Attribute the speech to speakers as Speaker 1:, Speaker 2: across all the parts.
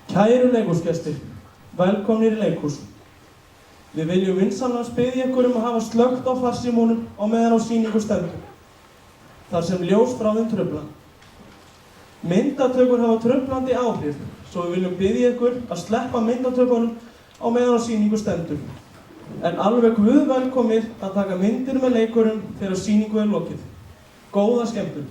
Speaker 1: Kæru leikhúsgestir, velkomnir í leikhús. Við viljum vinsamlegast biðja ykkur að hafa slökkt á farsímunum á meðan á sýningu stendur, þar sem ljós frá þeim trufla. Myndatökur hafa truflandi áhrif, svo við viljum biðja ykkur að sleppa myndatökunum á meðan á sýningu stendur. En alveg guð velkomnir að taka myndir með leikurum þegar sýningu lokið. Góða skemmtun!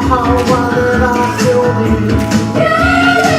Speaker 2: How I feel me.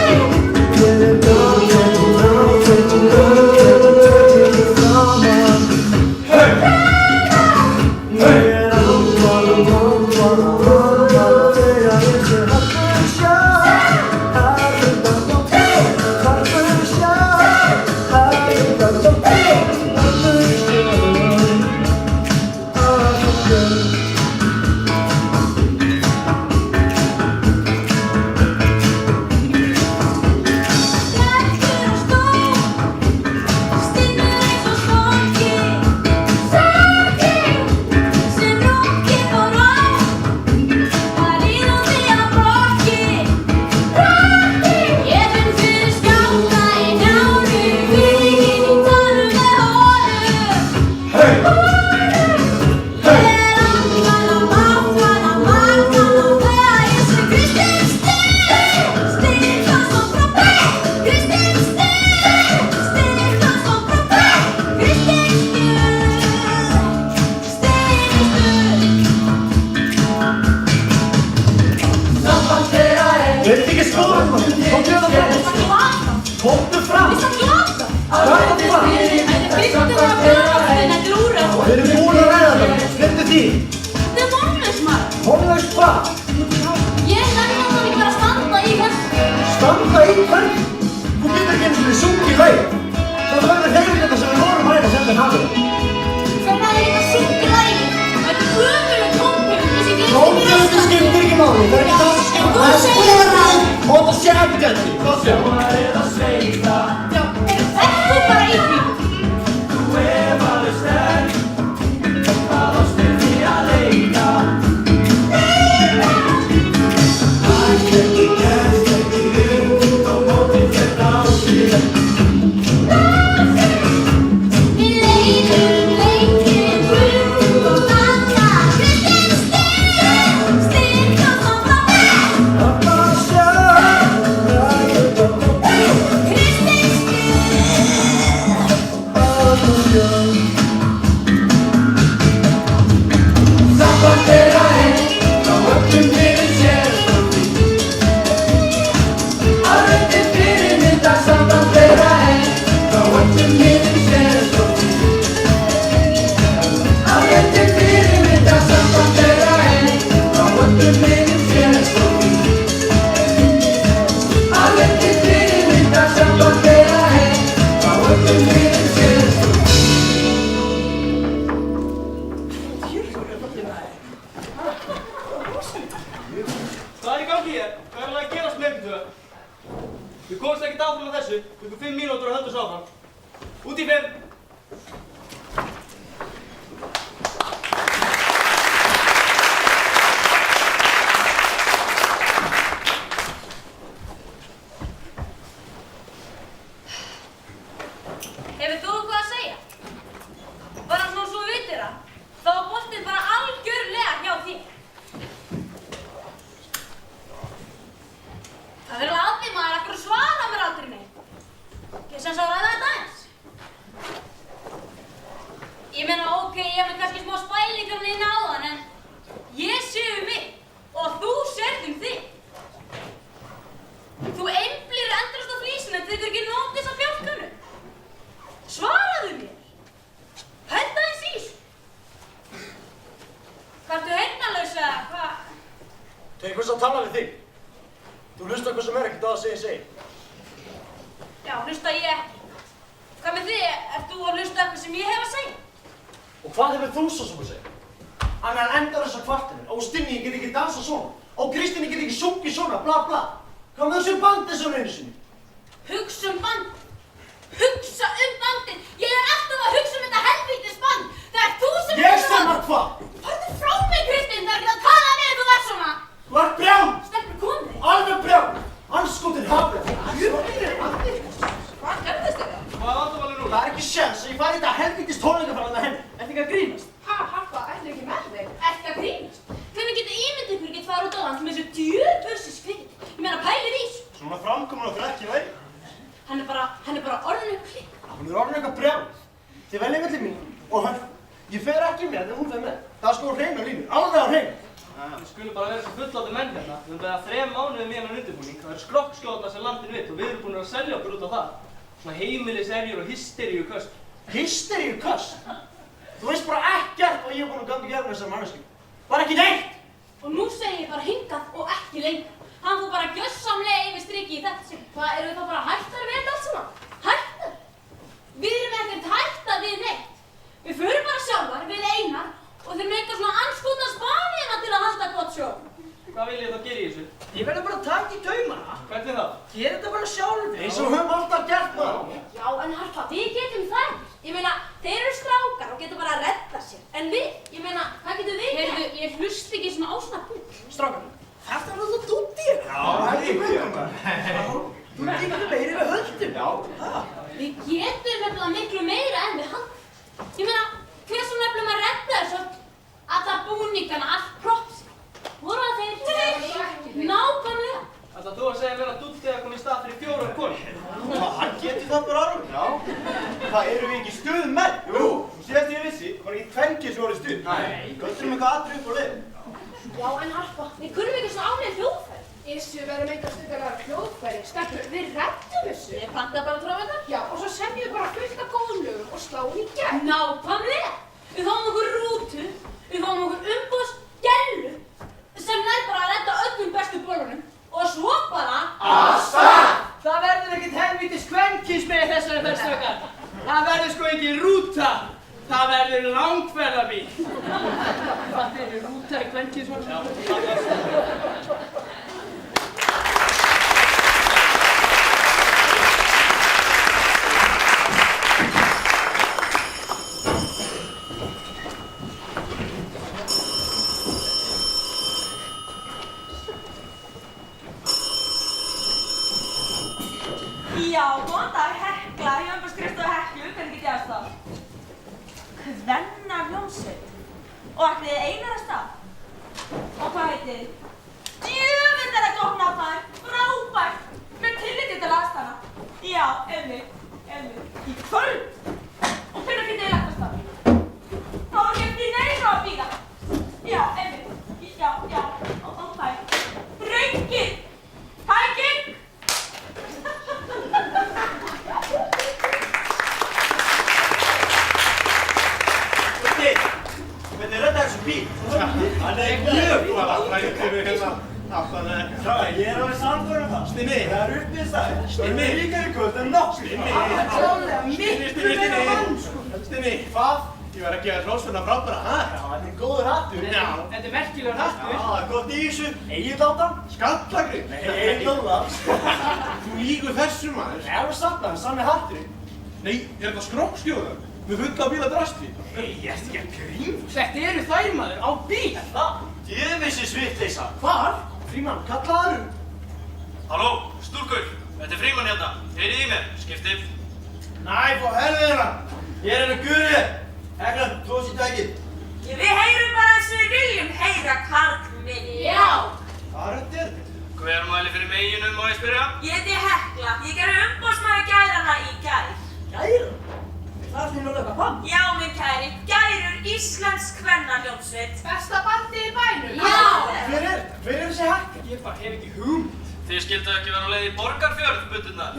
Speaker 2: Bjössi var ekki kvenkynsorðistu. Nei. Göttum eitthvað aðri upp á leið.
Speaker 3: Já, en Harpa, við kunnum ekki svona ánægð hljóðfæri.
Speaker 4: Við verðum einhver stund að læra hljóðfæri. Stelpur, við reddum þessu.
Speaker 3: Ég pantaði bara tróðveitar.
Speaker 4: Já, og svo semjum við bara fullt af góðum lögum og sláum í gegn.
Speaker 3: Nákvæmlega. Við fáum okkur rútu, við fáum okkur umboðsgellu sem nær bara að redda öllum bestu bólunum og svo bara
Speaker 5: af stað! Það verður ekkert helvítis kvenkins með þessari ferðstökar. Það verður sko engin rúta. Það verður langferðabíl. Hvað er rúta í kvenkins?
Speaker 3: Já, góðan dag, Hekla, ég var bara skrifstofu Heklu, hvernig get ég aðeins það? Kvennahljómsveit. Og ætlið þið einar að stað? Og hvað heitið þið? Djöfull er það gott nafn maður, frábært, með tilliti til aðstæðna. Já, einmitt, í kvöld. Og hvenær getið þið lagt að stað? Þá var ekki eftir neina að bíða. Já, einmitt, já, og það. Drengir, tækinn!
Speaker 2: Hvernig redda þessu bíl? Hann mjög góð að frækja við hérna aftan eða. Ég alveg sannfærður það. Stimmi. Það uppistæð. Stimmi. Það líka í kvöld en nokk. Stimmi.
Speaker 5: Klálega, miklu meira mann, sko.
Speaker 2: Stimmi. Hvað? Ég var að gefa hrós fyrir að frábæra, ha? Já, þetta góður hattur.
Speaker 5: Já, þetta merkilegur hattur.
Speaker 2: Já, það gott í þessu. Egildátan? Skallagri? Nei, Egildátan. Þú líkur þessu maður. Nei, það var samt að sann hatturinn. Nei, þetta skrokkskjóðan? Með fulla bíla drastli. Nei, ég ert ekki að grínast.
Speaker 5: Þetta eru þær maður, á bíl.
Speaker 2: Það? Djöfisins vitleysa. Hvar? Frímann, kallaðu.
Speaker 6: Halló, stúlkur. Þetta er Frímann hérna. Heyrið í mér. Skiptið.
Speaker 2: Næ, fá helvið hérna. Ég er henni Gurið. Hekla, tóðs í tækið.
Speaker 3: Við heyrum bara eins og við viljum heyra, karl minn. Já.
Speaker 2: Hvað er þetta?
Speaker 6: Hver mæli fyrir meginum, má ég spyrja?
Speaker 3: Ég heiti Hekla. Ég gerði umboðsmaður gærana í gær.
Speaker 2: Gæra? Það er því nú eitthvað bann.
Speaker 3: Já, minn kæri. Gærur íslensk kvennahljómsveit.
Speaker 4: Besta bandið í bænum.
Speaker 3: Já.
Speaker 2: Hver er þessi Hekla?
Speaker 5: Ég bara hef ekki hugmynd.
Speaker 6: Þið skildu ekki vera á leið í Borgarfjörð, butturnar.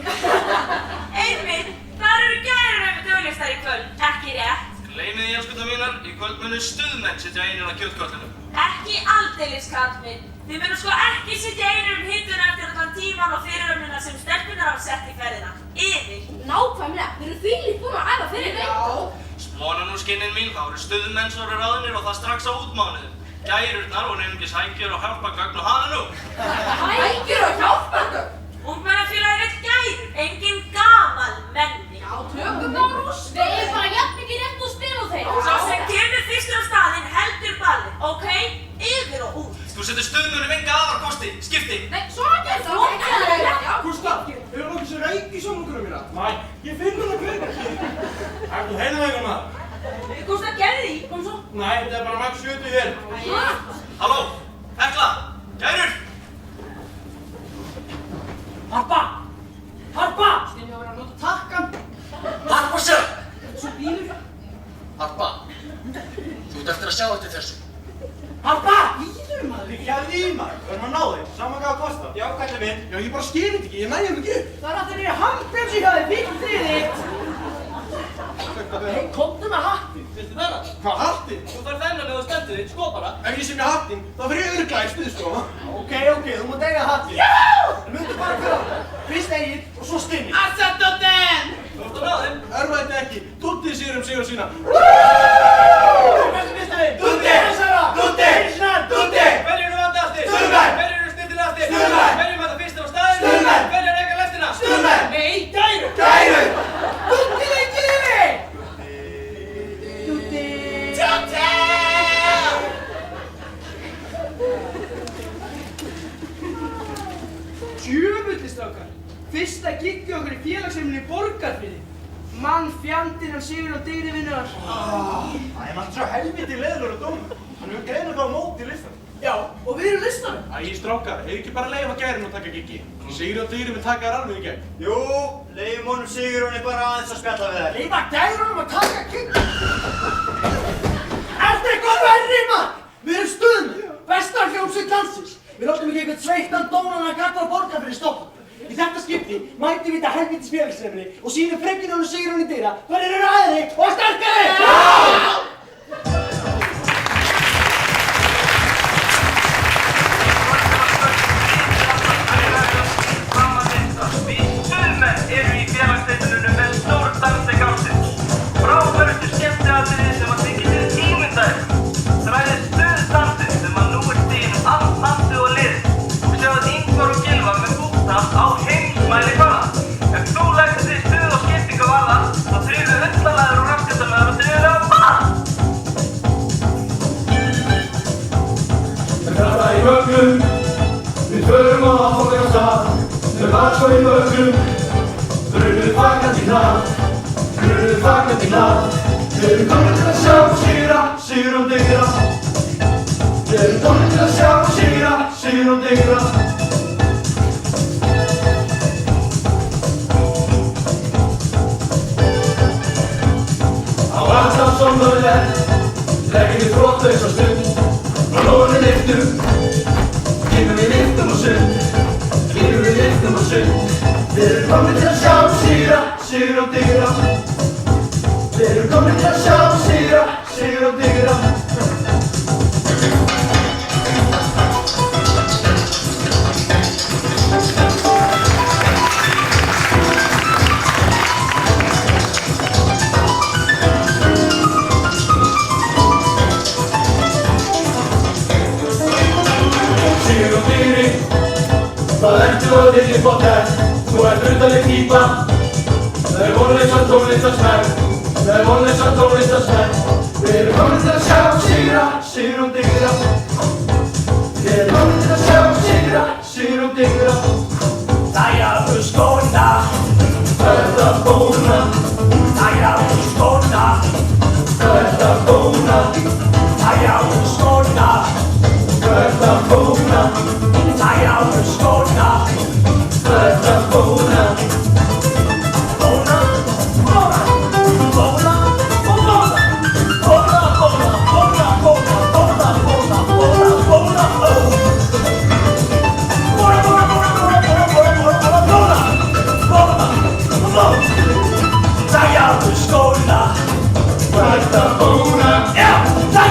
Speaker 3: Einmitt. Þar eru gærur með döglistar í kvöld. Ekki rétt.
Speaker 6: Gleymið því, elskuta mínar, í kvöld munu stuðmenn sitja einir á kjötköllunum.
Speaker 3: Ekki aldeilis, karl minn. Þið munum sko ekki sitja einir hituna eftir allan tíman og fyriröfnuna sem stelpunar hafa sett í ferðina. Yfir. Nákvæmlega. Við erum þvílíkt búin að æfa fyrir leik.
Speaker 6: Slóna nú skinninn mín, þá eru stuðmenn svo eru ráðnir og það strax á útmánuðum. Gærurnar og nefngis hækjur og hjálpagögn og hana nú.
Speaker 3: Hækjur og hjálpagögn? Ungmennafélagi vill gærur, engin gamal menni.
Speaker 4: Já, tökum þá rúst.
Speaker 3: Við erum bara jafn mikið rétt og spil og þeir. Sá sem kemur fyrstur á staðinn heldur ballið, ok? Yfir og út.
Speaker 6: Þú setur stuðmönnum enga aðarkosti. Skipti.
Speaker 4: Nei, svona gerð það.
Speaker 2: Gústaf, hefur nokkuð sem reik í sjónungurum mína? Næ, ég finn hún að hvernig. Þú heyrðu það maður.
Speaker 3: Gústaf, gerði því, kom svo.
Speaker 2: Næ, þetta er bara max 70 hér.
Speaker 6: Halló, Hekla, gærur.
Speaker 5: Harpa! Stinni að vera að nota takkan.
Speaker 6: Harpa sér.
Speaker 5: Svo bílur.
Speaker 6: Harpa, þú ert eftir að sjá eftir þessu.
Speaker 5: Harpa! Bílur maður.
Speaker 2: Ekki að því maður, verðum að ná þig, saman hvað það kostar. Já, kallið minn. Já, ég bara skil þetta ekki, ég næði hann ekki upp.
Speaker 5: Það er að þeir eru handbremsi hjá þig, vittrið þitt. Hei, komdu með hattinn.
Speaker 6: Viltu vera?
Speaker 2: Hvað, hattinn?
Speaker 6: Þú þarf þennan ef þú stendur þitt, sko bara.
Speaker 2: Ef ég sé mér hattinn, þá fyrir ég örugglega í stuðstofa. Ok, þú mátt eiga hattinn.
Speaker 5: Já!
Speaker 2: En myndu bara fyrir það. Fyrst Egil og svo Stinni.
Speaker 5: Assadotten!
Speaker 6: Þú ert að ráðinn.
Speaker 2: Örfa þetta ekki, Dúddi sigur sigur sína.
Speaker 5: Hversu fyrst Egil?
Speaker 2: Dúddi! Dúddi! Dúddi!
Speaker 6: Hverju eru vandastir?
Speaker 2: Stuðmenn!
Speaker 6: Hverju eru snillilastir?
Speaker 2: Stuðmenn!
Speaker 6: Hverju mæta fyrstir á staðinn?
Speaker 2: Stuðmenn!
Speaker 6: Hverju er ekki lestina?
Speaker 2: Stuðmenn!
Speaker 5: Nei, gærur!
Speaker 2: Gærur!
Speaker 5: Dúddi leikir yfir! Dúddi! Dúddi! Djöfullistrákar! Fyrsta giggi okkur í félagsheimilinu í Borgarfirði. Mann fjandinn hann sigur á dygri vinnuðar.
Speaker 2: Það er maður svo helviti leðlur og dómur. Hann hefur greinað það á móti í listan.
Speaker 5: Já, og við erum listanum.
Speaker 2: Æ, strákar, hefur ekki bara leifa gærin að taka giggi. Sigur og Dýri mun taka þér alveg í gegn. Jú, leifum honum Sigurjóni bara aðeins að spjalla við þær.
Speaker 5: Leifa gærunum að taka giggi. mætum við þetta helvítis félagsefni og sýnum Frigginu og Sigrúnu dyra hvað eru aðri og sterkari!
Speaker 6: Við stuðmenn eru í félagsdeildunum með stór dansleik ársins. Frábærustu skemmtiatriði sem að þið getið ímyndað ykkur. Þræðið stuðdansinn sem að nú stiginn allt landið og liðið. Og sjáðu Ingvar og Gylfa með búknaf á heimsmælikvarða. Ef þú lætur þig stuð og skiptingu varða, þá þrýðu hundalaður og raskatalaður og þrýðu ball!
Speaker 2: En þetta í vögnum, við förum á áfoklega stað. Þau var svo í vögnum, brunnuð fagnandi hlað. Brunnuð fagnandi hlað. Við erum komin til að sjá og sigra, sigra og digra. Við erum komin til að sjá og sigra, sigra og digra. Á alltaf som þau leggjum við þróttlaus á stund. Og lóðinni lyftum, lífum við lyftum og sund. Lífum við lyftum og sund. Við erum komin til að sjá og sigra, sigra og digra. Við erum komin til að sjá og sigra, sigra og digra. Sigur og digri, það ertu og þitt í bóttar. Þú ert undarleg týpa. Það er vonleysa tónlistarsmenn. Það er vonleysa tónlistarsmenn. Við erum komin til að sjá og sigra, sigra og digra. Við erum komin til að sjá og sigra, sigra og digra.
Speaker 5: Tagliamo scorda,
Speaker 2: Þetta bóna,
Speaker 5: tagliamo scorda,
Speaker 2: þetta bóna,
Speaker 5: tagliamo scorda,
Speaker 2: þetta bóna,
Speaker 5: tagliamo scorda.
Speaker 2: þetta bóna.
Speaker 5: Bona, bona, bona, bona, bona, bona, bona, bona, bona, bona, bona, bona, oh. Bona, bona, bona, bona, bona, bona, bona, bona, bona, bona. Tagliamo scorda,
Speaker 2: Þetta bóna,
Speaker 5: ja, tagliamo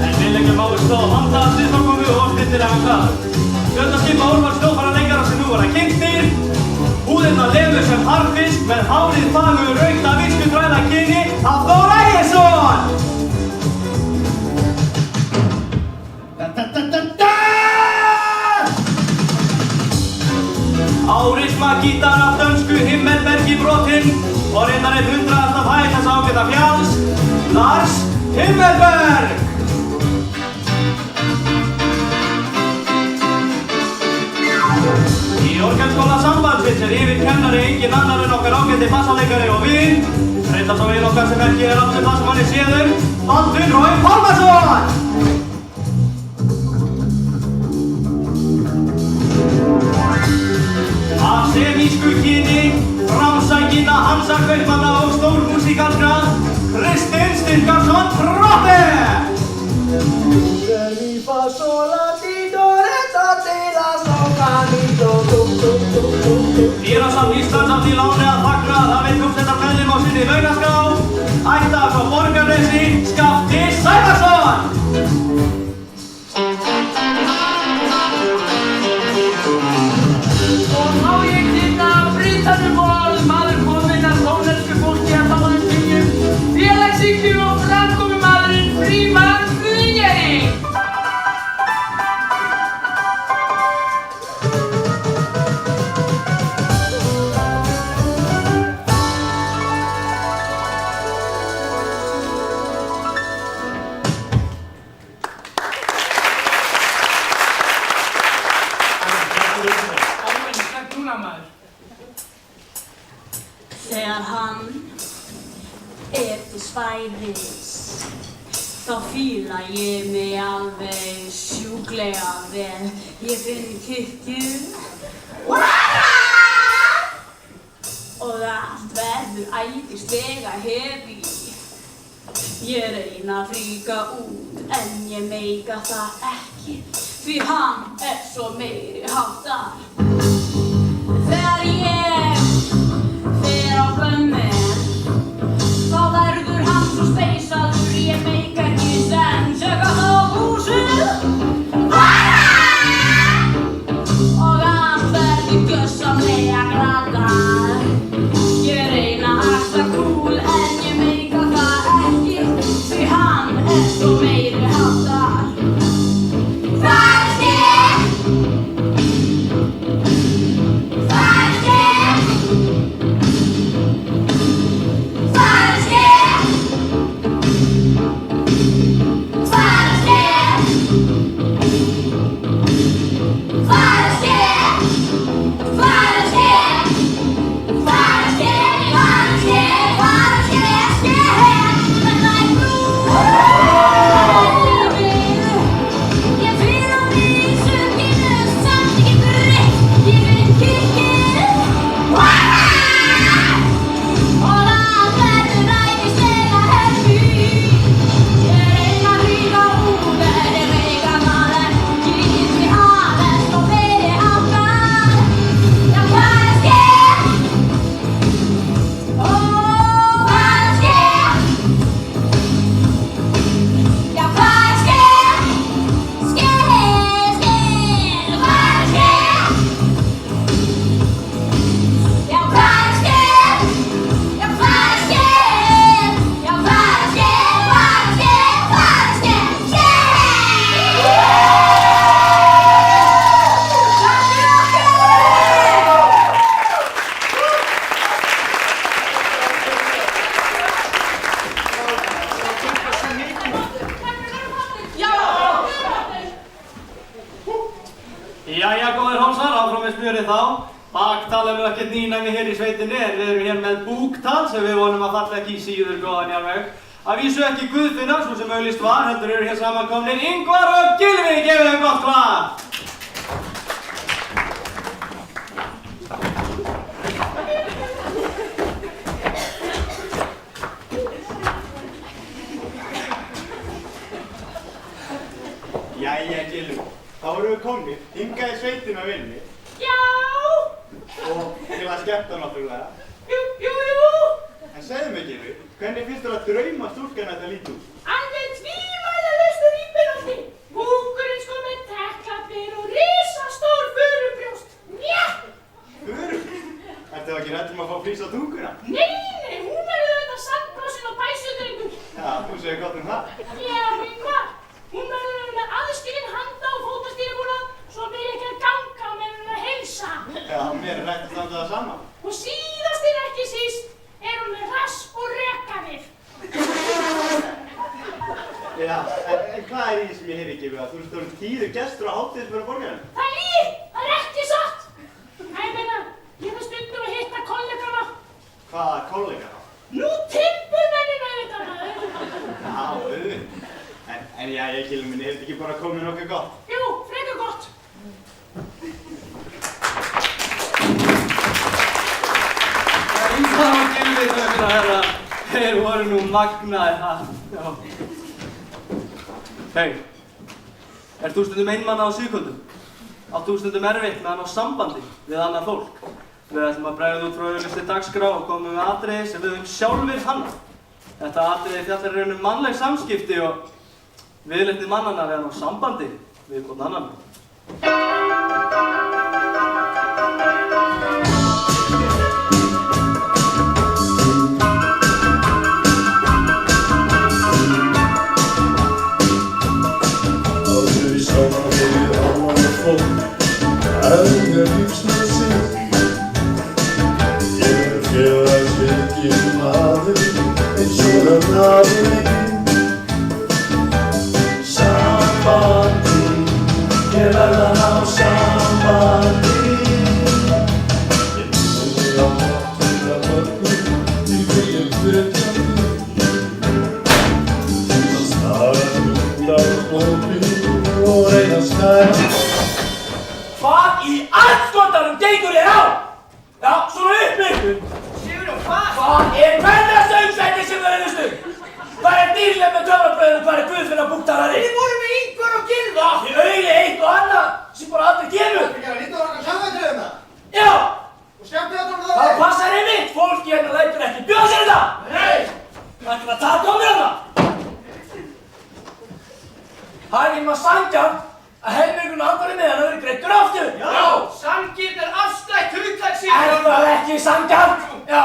Speaker 6: En við leggjum áherslu á vandaða sviðsframkomu og snyrtilegan grað. Fjöldaskipa úrval snjófara leikara sem nú voru kynntir. Húðirnar lefur sem harfisk með hárið fagur raukt af viskutræla kyni af Þór Ægisson! Árisma gítar af dönsku Himmelbergi brotinn og reyndar 100 af hæð þess ágæta fjalls, Lars Himmelberg! Í Orgelskóla Sambandsins yfirkennari engin annar en okkar ágæti bassaleikari og vin, reyndar svo vin okkar sem ekki allur það sem hann séður, Baldvin Roy Pálmason! Af semísku kyni, framsækinna Hansa kaupmanna og stórmúsíkalskra, Kristinn Styrkarsson Troppi!
Speaker 5: Mi fa sol la ti do re ta ti la sol fa mi do do do do do do.
Speaker 6: Dýrasafn Íslands átti í láni að fagna að það veit uppsettar meðlim á sinni launaskrá, ættar frá Borgarnesi, Skafti Sævarsson!
Speaker 5: Og má ég kynna Brytanum og maður kominn að tónlensku fólki að tala byggjum, félagshyggju og framkomumaðurinn Frímann Guðnýring!
Speaker 3: Þegar hann til svæðis, þá fíla ég mig alveg sjúklega vel. Ég finn kirkju og allt verður æðislega heavy. Ég reyna að fríka út en ég meika það ekki, því hann svo meiri háttar. Þegar ég fer á bömmen, þá verður hann svo speysaður, ég meika ekki senn. Tjekka þá húsið og allt verður gjörsamlega glatað. Ég reyna að akta kúl en ég meika það ekki, því hann svo meiri háttar.
Speaker 6: Baktal er ekkert nýnæmi hér í sveitinni en við erum hér með búktal sem við vonum að falla ekki í síður góðan jarðveg. Að vísu ekki Guðfinna, svo sem auglýst var, heldur eru hér samankomnir Ingvar og Gylfi, gefið þeim gott klapp!
Speaker 2: Jæja, Gylfi, þá erum við komnir hingað í sveitina að vinni.
Speaker 3: Já!
Speaker 2: Og til að skemmta náttúrulega.
Speaker 3: Jú!
Speaker 2: En segðu mig, Gylfi, hvernig finnst þér að drauma stúlkan þetta líti út?
Speaker 3: Alveg tvímælalaust er
Speaker 7: ég heyri ekki við að þú ert orðinn tíður gestur á hátíðisböru borgarinnar.
Speaker 4: Það er lygi! Það er ekki satt! Ég meina, ég þarf stundum að hitta kollegana.
Speaker 7: Hvaða kollega þá?
Speaker 4: Nú timburmennina auðvitað maður.
Speaker 7: Já, auðvitað. En jæja, Gylfi minn, er þetta ekki bara komið nokkuð gott?
Speaker 4: Jú, frekar gott.
Speaker 5: Ísa og Gylfi, þau herra, þeir voru nú magnaðir það. Já. Hei, ert þú stundum einmanna á síðkvöldum? Átt þú stundum erfitt með hann á sambandi við annað fólk? Við ætlum að bregða út frá auglýstri dagskrá og komum með atriði sem við höfum sjálfir hanna. Þetta atriði fjallar í raun mannleg samskipti og viðleitni mannanna við hann á sambandi við hvern annan.
Speaker 8: Aldrei saman við annan fólk, engar lífsnauðsyn. Ég félagsleikinn maður, eins og það maður minn. Sambandi, ég verð að ná sambandi. Ég trúi á máttina mörgum, því viljum hvetjandi. Það staðar undan hópinn og reyna að skæra.
Speaker 9: Hvað í andskotanum gengur þér á? Já, svona upp með ykkur!
Speaker 5: Sigurjón, hvað?
Speaker 9: Hvað er kvennasöngsæti sem þau auðvitað? Hvað er dýrlega með töfrabröðinu? Hvað er Guðfinna búktarari?
Speaker 5: Við vorum með Ingvar og Gylfa!
Speaker 9: Þið auðvitað eitt og annað sem bara aldrei kemur!
Speaker 2: Það er ekki að líta á okkar samvættriðina.
Speaker 9: Já!
Speaker 2: Og skemmtu þetta um
Speaker 9: Það passar einmitt! Fólki hérna lætur ekki bjóða sér þetta!
Speaker 2: Nei!
Speaker 9: Það ætlum að taka á mér hana! Það er ekki maður sanngjarnt að helmingurinn andarinn með hana verið greiddur aftur!
Speaker 5: Já! Sanngirn er afstætt hugtak,
Speaker 9: Er
Speaker 5: Sigurjón!
Speaker 9: það ekki sanngjarnt? Já!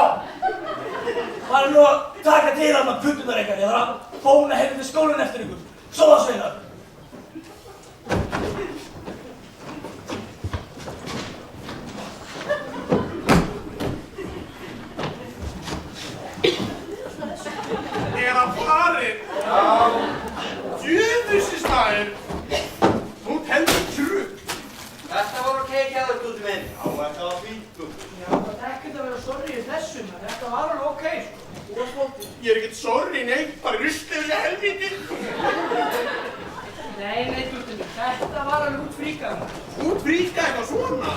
Speaker 9: Það er nú að taka til þarna puttunar ykkar, ég þarf að fóna heim til skólinn eftir ykkur. Sofa sveinar!
Speaker 2: Er það farinn? Já. Djöfusins maður. Þú heldur trugg.
Speaker 7: Þetta var ok hjá þér, Dúddi minn. Já, þetta var fínt, Dúddi.
Speaker 5: Já, það er ekkert að vera sorry í þessum, en þetta var alveg ok, sko. Þú varst flottur.
Speaker 2: Ég er ekkert sorry, nei, bara rusli yfir þessi helvíti.
Speaker 5: Nei, Dúddi minn, þetta var alveg út fríkað.
Speaker 2: Út fríka eitthvað svona.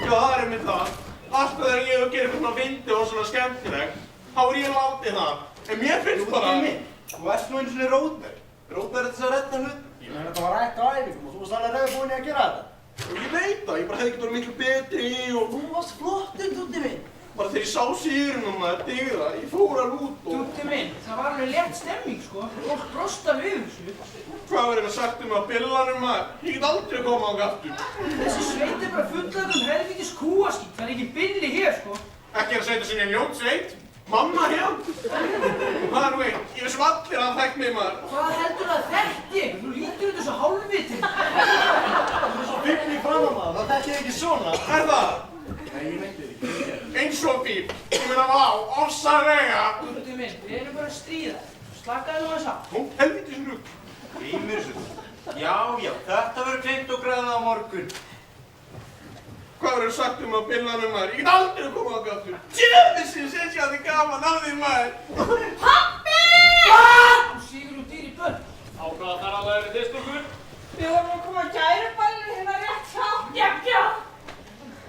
Speaker 2: Já, það er einmitt það. Alltaf þegar ég hef að gera eitthvað svona fyndið og svona skemmtilegt, þá er ég látið það. En mér finnst bara...
Speaker 7: Dúddi minn, þú ert nú einu sinni rótberg. Rótberg er þess að redda hlut.
Speaker 2: Ég meina þetta var rætt á æfingum og þú varst alveg reiðbúinn í að gera þetta. Og ég veit það, ég bara hefði getið verið miklu betri og...
Speaker 7: Þú varst flottur, Dúddi minn.
Speaker 2: Bara þegar ég sá sigurinn um maður digða, ég fór alveg út og...
Speaker 5: Dúddi minn, það var alveg létt stemming, sko. Fólk brosti alveg yfir þessu.
Speaker 2: Hvað var hérna sagt um að billanum maður? Ég get aldrei að koma á aftur.
Speaker 5: Þessi sveit er bara fullað helvítis kúaskít. Það er ekki billi hér, sko.
Speaker 2: Ekki að sveita sinni ljót sveit. Mamma hér. Það er nú einn, ég vissum allir að það þekkt mig maður.
Speaker 5: Hvað heldur það þekkt ég? Þú lítur út þessu hálfviti.
Speaker 7: Þú er svo fífn í framan maður, það þekkir ekki svona.
Speaker 2: Er það? Nei, ég veit þér ekki. Eins og fíf. Ég meina vá, ofsalega.
Speaker 5: Dúddi minn, við erum bara að stríða. Slakaðu nú þess að.
Speaker 2: Hún helviti snugg.
Speaker 7: Grímur þessu. Já, þetta verður klingt og græða á morgun.
Speaker 2: Hvað verður sagt um að billanum maður? Ég get aldrei að koma á aftur. Djöfisins, ég sé að þið gaman af því maður.
Speaker 3: Pabbi!
Speaker 5: Þú sígur út dýr í börn.
Speaker 9: Á hvaða þar alveg er þið stúrkur?
Speaker 3: Við vorum að koma á gæruballinu hérna rétt hjá. Já.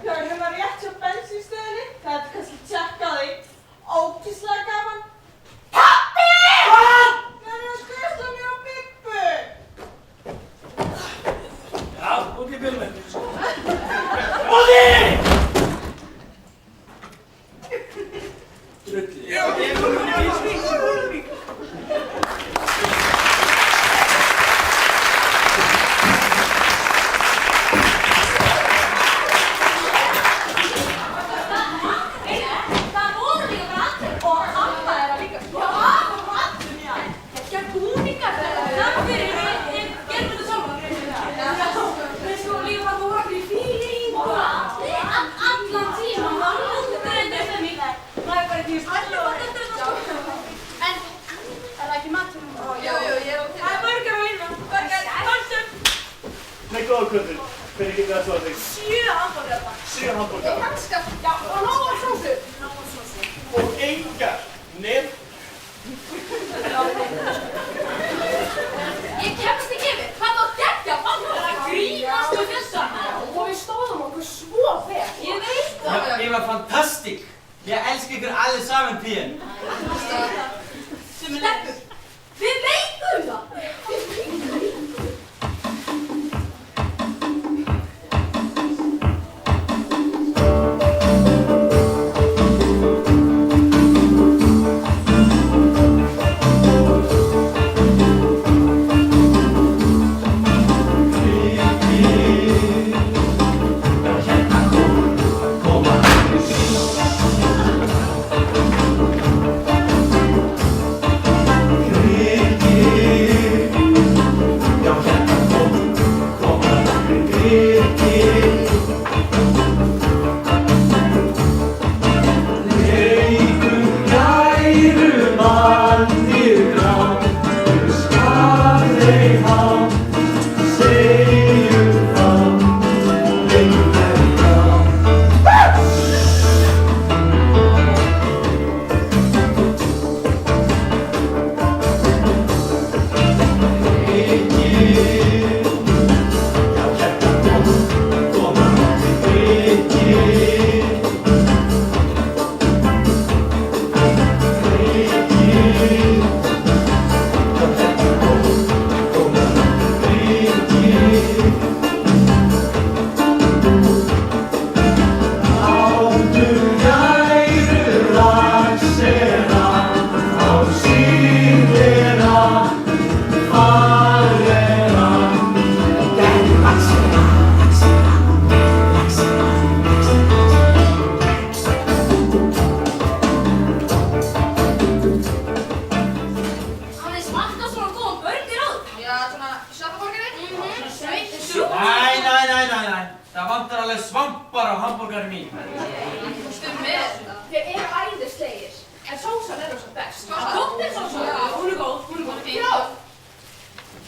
Speaker 3: Já, hérna rétt hjá bensínstöðinni. Það er kannski tjekka á því. Ógeðslega gaman. Pabbi! Hvað? Það er að skræsla mér á Bibbu.
Speaker 9: Já, út í bílum. Úti! Trulli.
Speaker 2: Já, ég er svona góða kvöldur. Hvernig getur það svo að þig?
Speaker 3: 7 hamborgara, takk.
Speaker 2: 7 hamborgara.
Speaker 3: Hanskar, já, og nóg af sósu. Nóg af sósu.
Speaker 2: Og engar nefn.
Speaker 3: Ég kemst ekki yfir, hvað þá geggja hamborgara. Það grínastu þessa. Og við stóðum okkur svo vel. Ég veit það.
Speaker 9: Det var fantastisk. Jeg elsker ykkur alle sammen, pigen.
Speaker 3: Stelpur, við veitum það.
Speaker 9: Það vantar alveg svampar á hamborgarinn mín.
Speaker 3: Þeir eru æðislegir, en sósan er svo best. Koktelsósa? Já, hún er góð, hún er góð.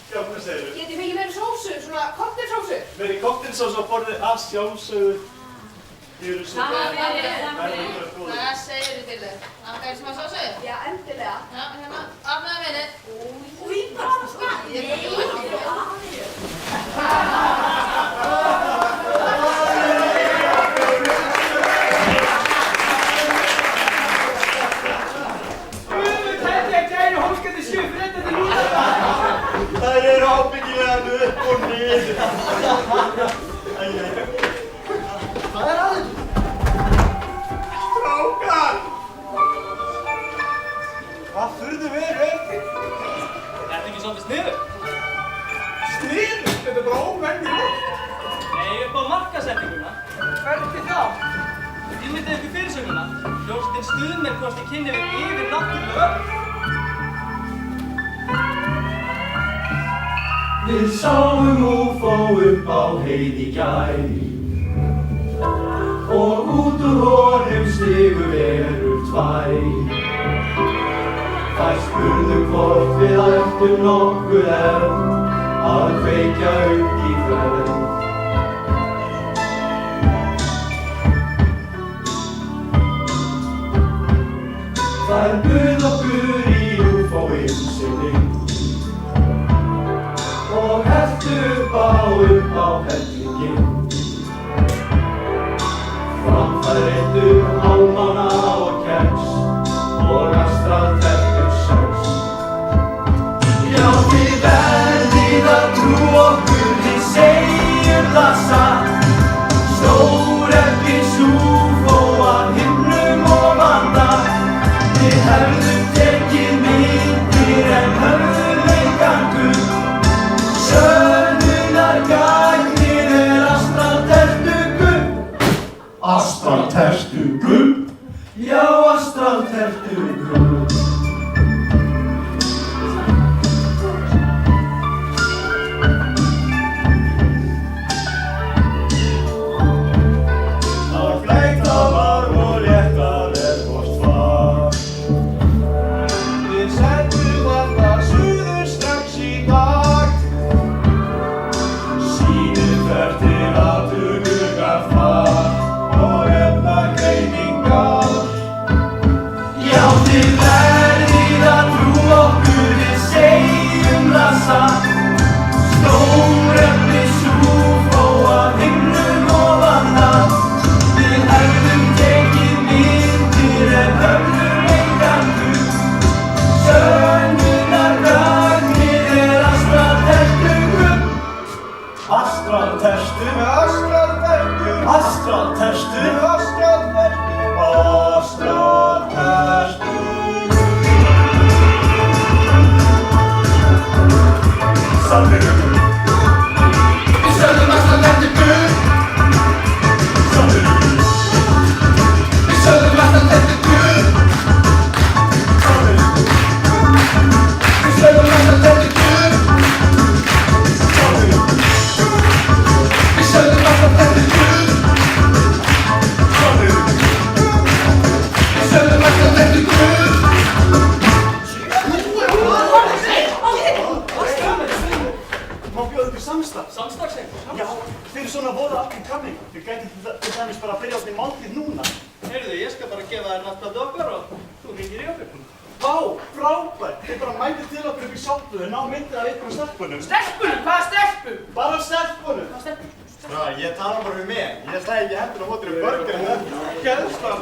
Speaker 3: Já,
Speaker 2: hvað segirðu?
Speaker 3: Getið fengið meiri sósu, svona koktelsósu?
Speaker 2: Meiri koktelsósu á borðið að sjálfsögðu. Þið eru svo
Speaker 3: Það
Speaker 2: góð.
Speaker 3: Hvað segirðu til þau? Langar þér smá sósu? Já, endilega. Já, hérna, afnaðu minnið. Új, bara smá.
Speaker 2: Þær eru ábyggilega upp og niður. Hvað er aðeins? Strákar! Hvað furðu veru er þið?
Speaker 5: Þetta ekki svolítið sniður?
Speaker 2: Sniður? Þetta er bara óvenjulegt.
Speaker 5: Nei, upp á markasetninguna.
Speaker 2: Hvernig þá?
Speaker 5: Ímyndið ykkur fyrirsögnuna. Hljómsveitin Stuðmenn komst í kynni við yfirnáttúruleg öfl.
Speaker 8: Við sáum UFO upp á heiði í gær og út úr honum stigu verur tvær. Þær spurðu hvort við ættum nokkuð enn að kveikja upp í ferð. Þær buðu okkur í UFO-innsynning og heldu upp á hellinginn. Fram þær reyndu hálfmána og kex og astraltertur 6. Já, þið verðið að trúa okkur, við segjum það satt. Stóreflis UFO að himnum og landa. Við hefðum tekið myndir en höfðum engan gull. Sönnunargagnið er astraltertu gubb. Astraltertu gubb? Ástráðterstu, ástráðterstu. Sannur. Við sögðum ástráðterstu. Sannur. Við sögðum ástráðterstu. Sannur. Við sögðum ástráðterstu. Sannur. Við sögðum ástráðterstu.
Speaker 2: Já, fyrir svona voða allir kamning. Þið gætið til dæmis bara að byrja á því máltíð núna. Heyrðu, ég skal bara gefa þér náttúrulega okkar og þú hringir í okkur. Vá, frábært! Þið bara mætið til okkur upp í sjálfu og ná myndið af ykkur stelpunum.
Speaker 5: Stelpunum? Hvaða stelpum?
Speaker 2: Bara stelpunum!
Speaker 5: Hvaða stelpum?
Speaker 7: Ég tala bara við mig. Ég slæði ekki hendur á mótur börgur en það.
Speaker 2: Gerðst það?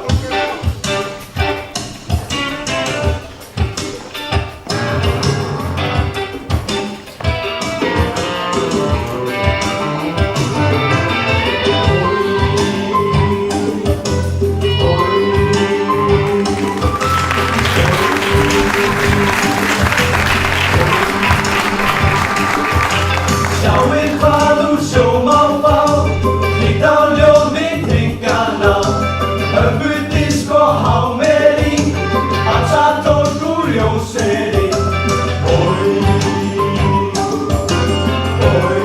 Speaker 8: Sjáið hvað úr sjó má fá, hlýtt á ljóð við tryggana. Öfgudisk og hámering, hansatólk úr ljóseri. Oj, oj.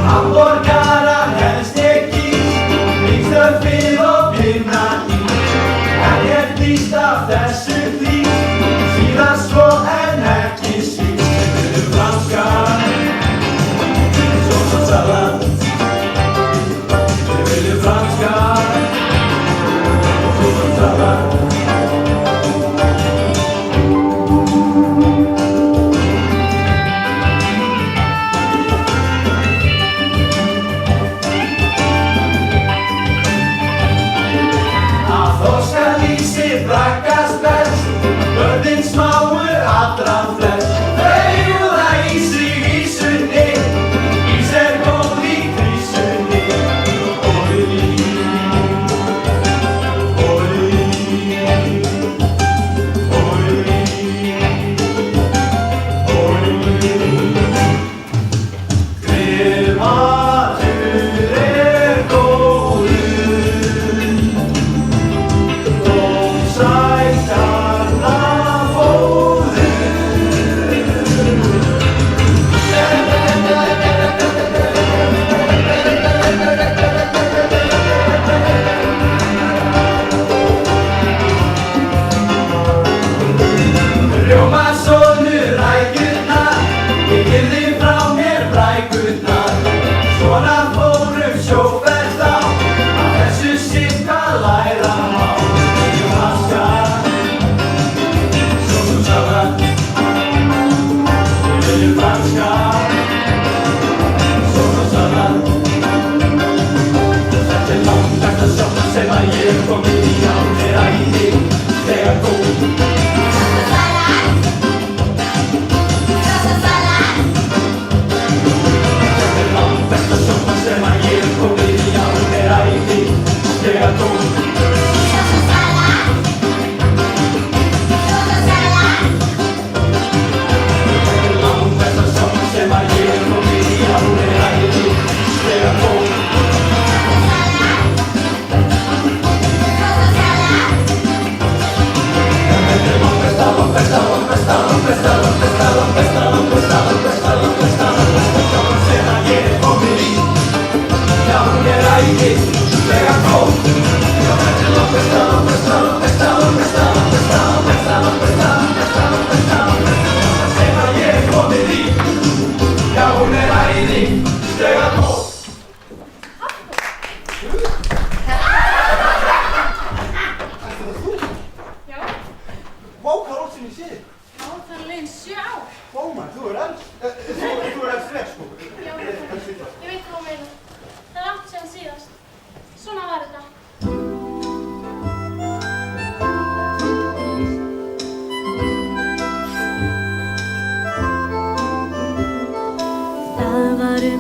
Speaker 8: Hamborgara helst ekki, mikstöfið og pinnakýr. En ég flýst af þessu flýst, síðan svo en ekki síst. Franskar, sós og salat. Við viljum franskar, sós og salat. Að þorskalýsi braggast best, börnin smáu allra flest.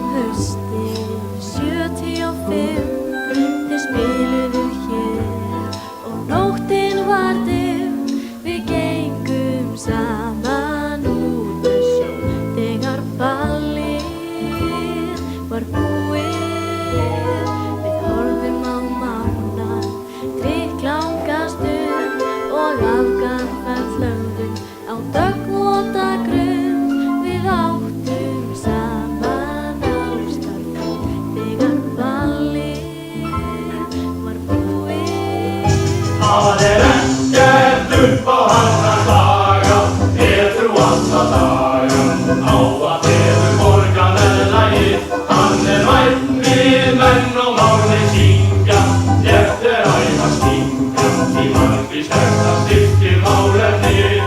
Speaker 10: Haustið 74
Speaker 8: hefur borgað meðlagið. Hann vænn við menn og máli syngja, létt æfa stingja, því margir sterta styrkir málefnið.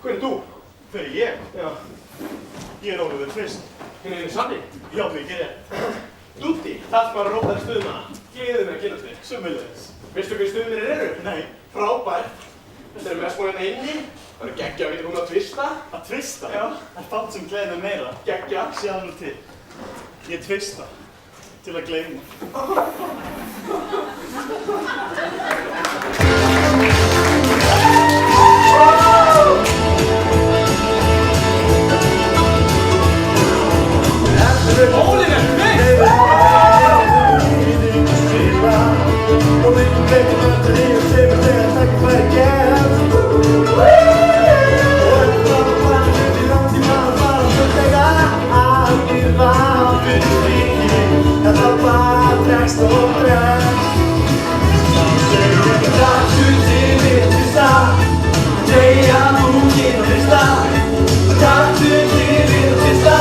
Speaker 2: Hver er þú? Hver er ég? Já. Ég er Ólafur Tvist. Hinn er Sanni? Já, mikið rétt. Dúddi, það sem var að róta þér stuðuna. Gleðið mig að kynast þér. Sömuleiðis. Veistu hvað stuðnir eru? Nei. Frábært. Þetta eru með smóðina inni. Það eru geggja að geta hún að tvista. Að tvista? Já. Það er fátt sem gleðir mig meira. Geggja. Sjáðu nú til. Ég tvista. Til að gleyma.
Speaker 5: Oliver Twist!
Speaker 8: Og við veitum öll í og séum þegar takk fyrir gerð. Og öll var að fara upp í langt í maður bara að þegar allir var fyrir ríki. Það var bara dregst og dregst. Þá segir ég takk til við Twista. Segja múkinn og Twista. Takk til við Twista.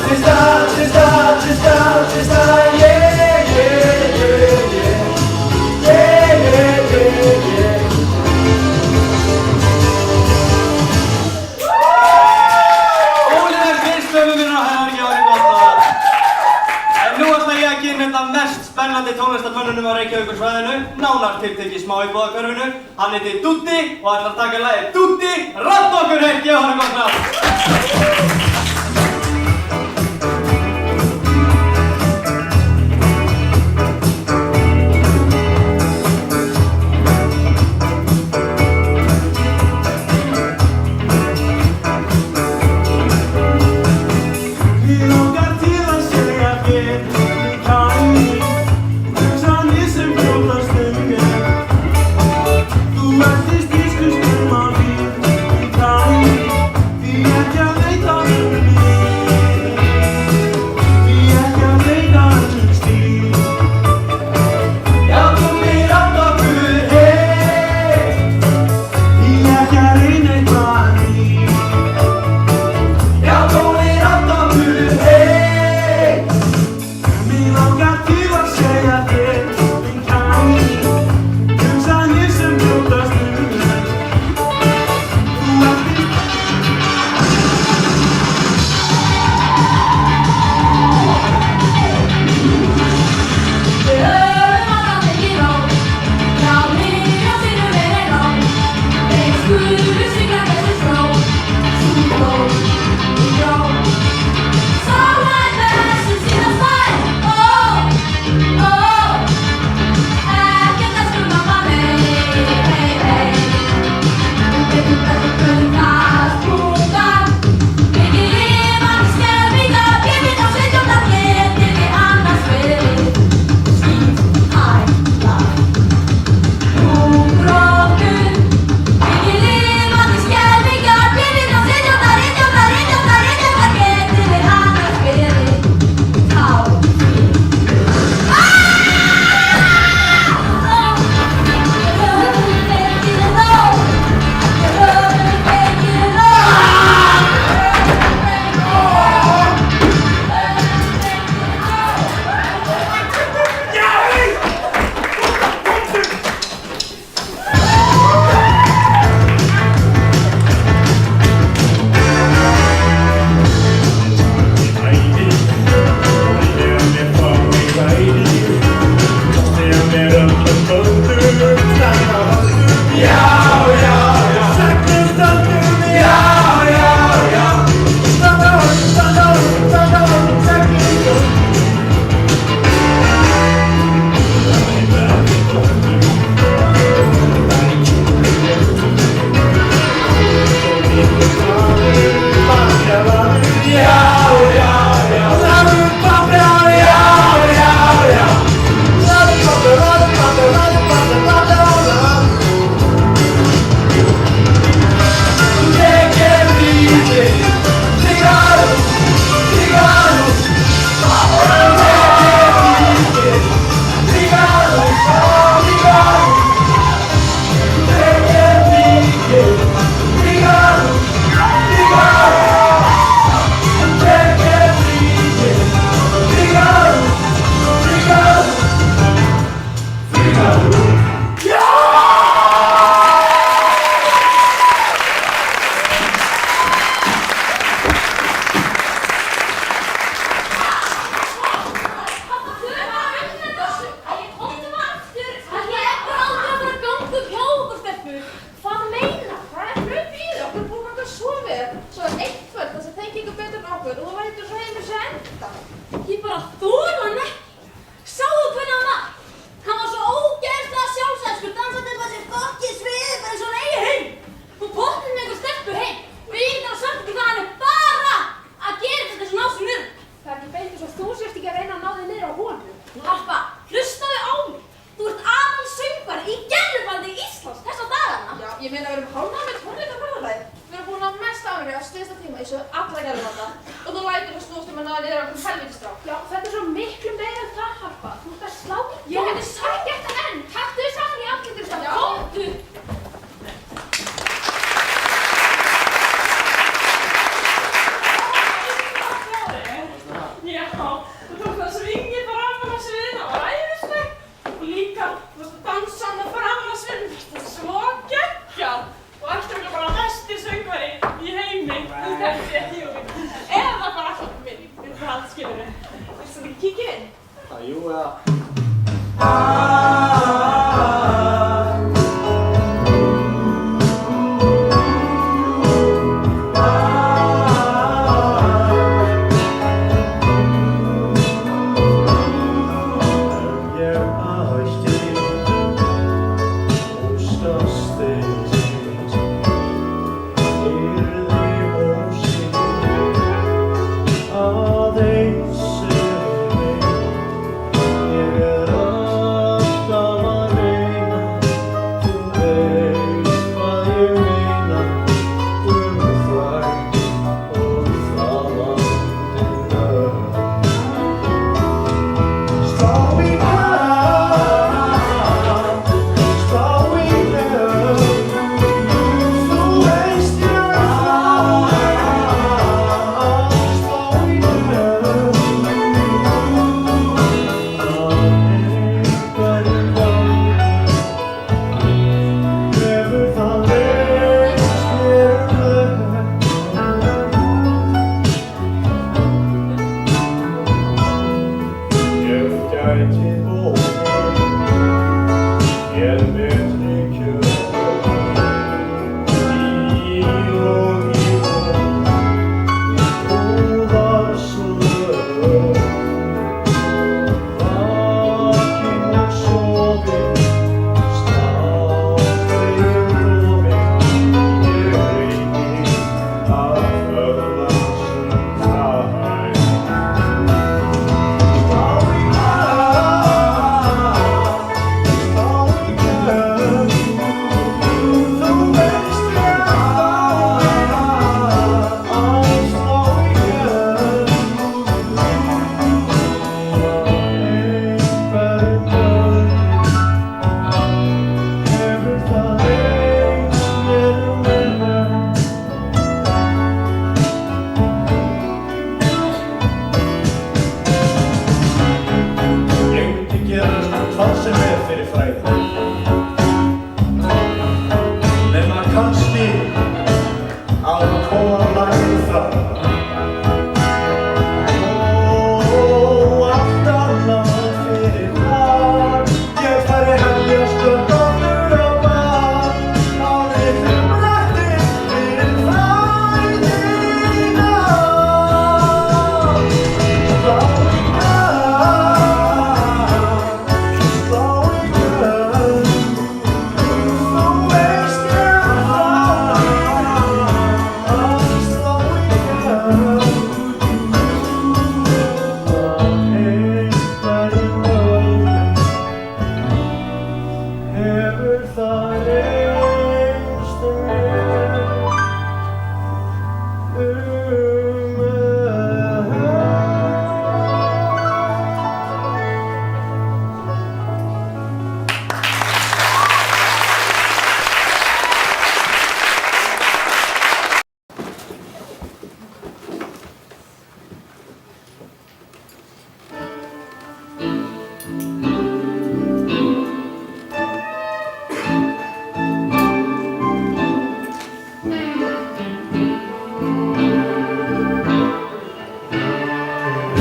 Speaker 8: Twista, Twista, Twista, Twista, yeah, yeah, yeah, yeah. Yeah, yeah, yeah, yeah.
Speaker 5: Oliver Twist, höfum við að herra ekki árið gott að. En nú ætla ég að kynna þetta mest spennandi tónlistarmönnunum á Reykjavíkursvæðinu, nánar tiltekið smá íbúðakörfinu. Hann heitir Dúddi og ætlar að taka lagið Dúddi, radd okkur ekki á árið gott að.
Speaker 8: Þú ert í stísku stum á líf í tæmi, því ekki að veita
Speaker 3: heldur svo heimur sér enda? Ég bara þola hann ekki. Sáðu hvernig hann var? Hann var svo ógeðslega sjálfsæðskur, dansandi upp á sér fokkið sviðið bara eins og hann eigi heim. Hún botnið með einhver stelpu heim. Við og sagt ekki hvað hann bara að gera þetta sem ná sér niður.
Speaker 4: Það er ekki beint eins og þú sért ekki að reyna að ná þig niður á honum.
Speaker 3: Harpa, hlustaðu á mig. Þú ert aðalsöngvari í gellubandi Íslands þessa dagana.
Speaker 10: Já, ég meina við erum hálfnað með tónleikaferðalagið. Við erum búin að mesta árið á stysta tíma eins og allra gellubanda. Og þú lætur það snúast að ná niður á einhvern helvítistrák.
Speaker 4: Já, þetta er svo miklu meira en það, Harpa. Þú ert að slá í gegn. Ég hefði sagt þetta enn. Taktu þig saman í andlitið, sko. Komdu.
Speaker 3: Já, þú tókst að svingið framan á sviðinu, það var æðislegt. Og líka, þú varst að dansa hann framan á sviðinu, þetta er svo geggjað. Og eftir bara mesti söngvari í heimi, þú þekkti ekki Júlíu. Eða bara alltaf minn, við frald skilur við. Viltu ekki kíkja inn?
Speaker 8: Jú, eða.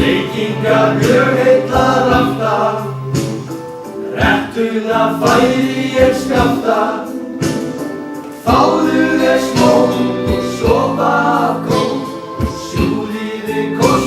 Speaker 8: Reykingar mjög heillar aftar, rettuna færi ég skafta. Fáðu þér smók og sopa af kók, sjúliði kost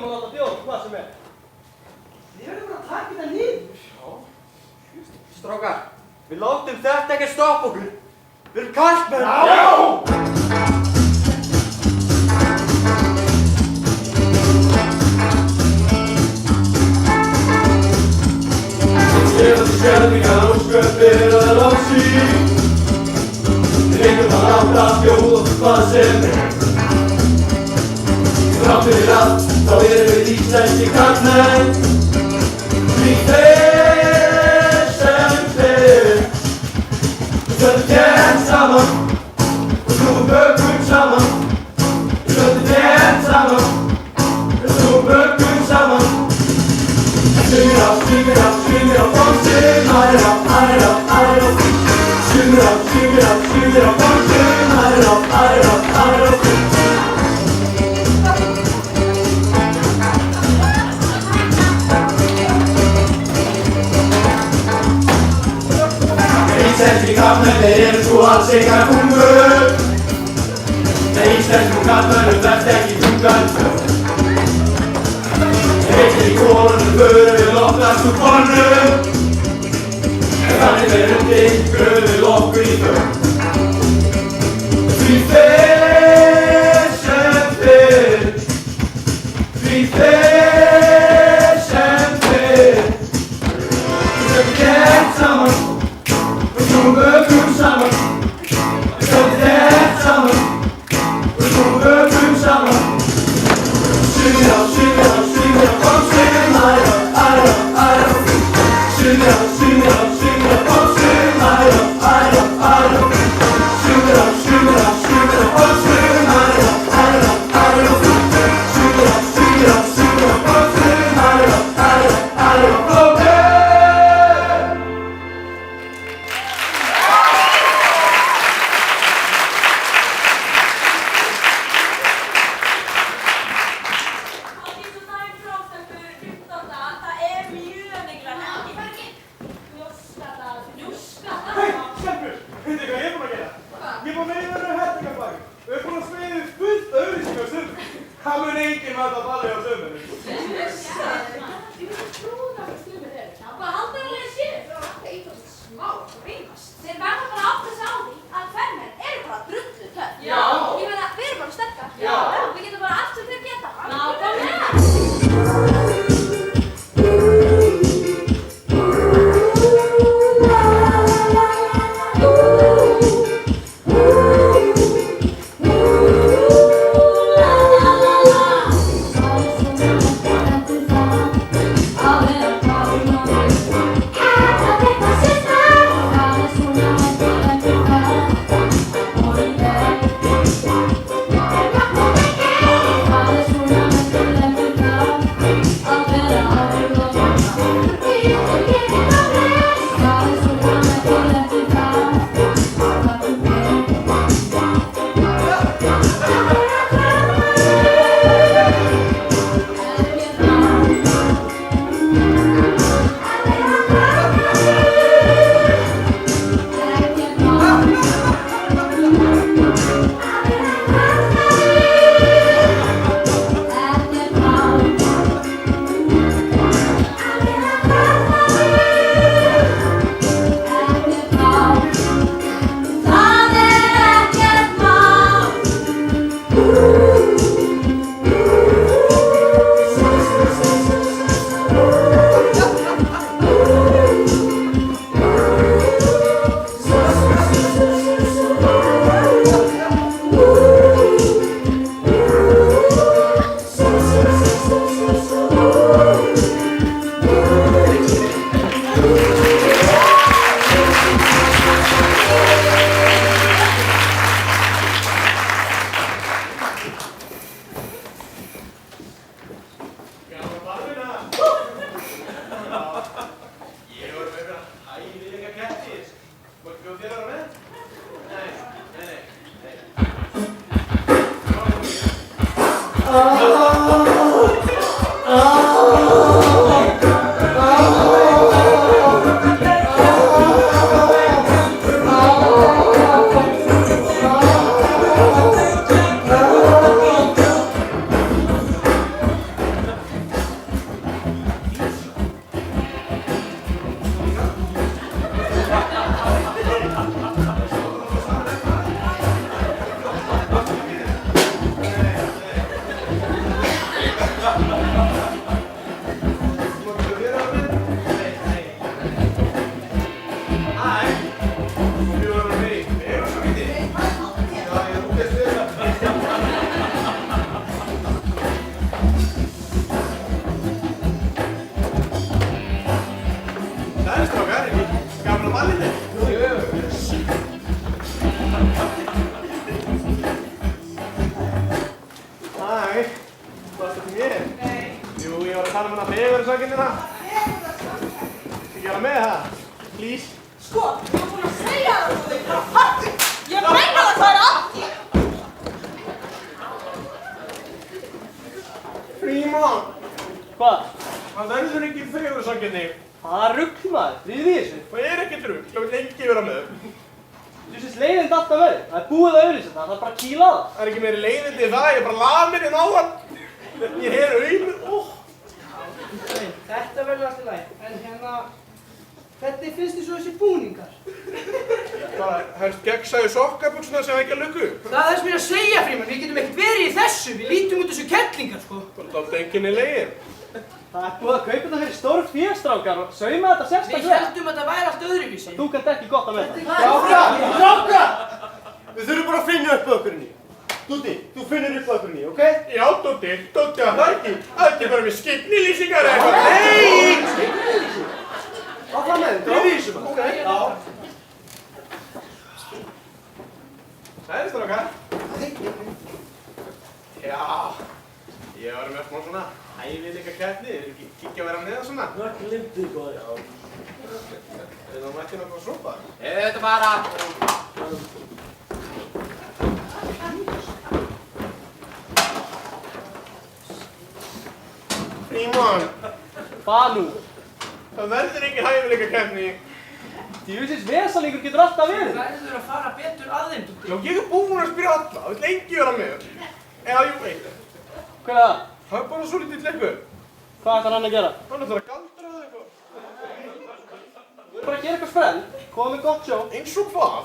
Speaker 2: verðum að láta bjóða okkur hvað sem er. Þið verðum bara að taka þetta niður. Já.
Speaker 7: Strákar, við látum þetta ekki stoppa okkur. Við erum kallmenn.
Speaker 2: Já!
Speaker 8: Skerðandi skerðingar og sköpir að lási. Við reynum að láta bjóða okkur hvað sem er. Þrátt fyrir allt, þá erum við íslenski kallmenn. Því þeir sem þeir. Við stöndum þétt saman og snúum bökum saman. Við stöndum þétt saman og snúum bökum saman. Sumir á, sumir á, sumir á bónsum, aðrir á, aðrir á, aðrir á. Sumir á, sumir á, sumir á bónsum, aðrir á, aðrir á, aðrir á. Íslenski kallmenn, þeir eru svo alls engar hungur. Nei, íslenskum kallmennum verðst ekki tungan tvö. Heitir í konunum, förum við loftast úr konum. En þannig verðum við gröfum okkur í þau. Því þeir sem þeir. Því þeir sem þeir. Við stöndum þétt saman og snúum bökum saman. Við stöndum þétt saman og snúum bökum saman. Sumir á, sumir á, sumir á bónsum, aðrir á, aðrir á, aðrir á. Sumir á, sumir á, sumir á bónsum, aðrir á, aðrir á, aðrir á. Sumir á, sumir á, sumir á bónsum, aðrir á, aðrir á, aðrir á. Sumir á, sumir á, sumir á bónsum, aðrir á, aðrir á, aðrir á.
Speaker 2: Það mun enginn mæta að ballið á sömurinn.
Speaker 4: Hvað haldur alveg að séu? Það var alltaf eitthvað smá að reynast. Þeir verða bara að átta sig á því að kvenmenn eru bara drullu töff.
Speaker 10: Já.
Speaker 4: Ég meina, við erum bara sterkar.
Speaker 10: Já.
Speaker 4: Við getum bara allt sem þeir geta.
Speaker 10: Nákvæmlega.
Speaker 4: All
Speaker 2: Það er strákar, gaman að ballinu. Hæ, varstu til mér? Nei. Jú, ég var að tala hana fegurðarsakirnina. Ekki vera með það, please.
Speaker 3: Sko, ég var búin að segja það þú þig frá hattu. Ég meina það, hvað er að því?
Speaker 2: Frímann!
Speaker 5: Hvað?
Speaker 2: Það verður ekki fegurðarsakirni.
Speaker 5: Það er rugl maður, þrýðu við þessu.
Speaker 2: Það er ekkert rugl, það vil lengi vera með.
Speaker 5: Þú sést leiðindi alltaf verið. Það er búið að auðlýsa það, það er bara að kýla á það.
Speaker 2: Það er ekki meiri leiðindi en það, ég er bara laminn inn á hann. Ég er auðvitað,
Speaker 5: Þetta verður allt í lagi, en hérna, hvernig finnst þið svo þessi búningar?
Speaker 2: bara helst gegnsæðu sokkabuxuna sem ekki að lukku.
Speaker 5: Það er þess mér að segja, Frímann, við getum ekkert verið í þessu, við lítum út þessu kettlingar, sko.
Speaker 2: Það er enginn í leiðin.
Speaker 5: Það er búið að kaupa þetta fyrir stór félstrákar og sauma þetta sérstaklega. Við heldum að þetta væri allt öðruvísi. Þú kannt ekki gott að með það.
Speaker 7: Strákar! Við þurfum bara að finna upp ökkurinn í. Dúddi, þú finnur upp ökkurinn í, ok?
Speaker 2: Já, Dótti, að það ekki. Það er ekki bara með skipnilýsingar eða eitthvað. Nei!
Speaker 7: Hvað það með þetta?
Speaker 2: Við vísum hann.
Speaker 7: Ok, já.
Speaker 2: Það er strákar. Já, ég var með smá svona hæfileika keppni. Þið eru ekki kíkja að vera með það svona.
Speaker 9: Það glimti góður.
Speaker 2: Það mætti náttúrulega sopa.
Speaker 5: Þetta bara.
Speaker 2: Frímann,
Speaker 5: Hvað nú?
Speaker 2: það verður ekki hæfileika keppni.
Speaker 5: Djúsins vesalingur getur alltaf verið.
Speaker 9: Verður að fara betur að þeim, Dúddi.
Speaker 2: Já, ég er búinn að spyrja alla. Það vil lengi vera með. Eða, jú, eitt.
Speaker 5: Hvað er það?
Speaker 2: Það er bara svo lítið leikur.
Speaker 5: Hvað ætlar hann að gera?
Speaker 2: Hann ætlar að galdra eða eitthvað.
Speaker 5: Þú er bara að gera eitthvað sprell. Koma með gott sjó.
Speaker 2: Eins og hvað?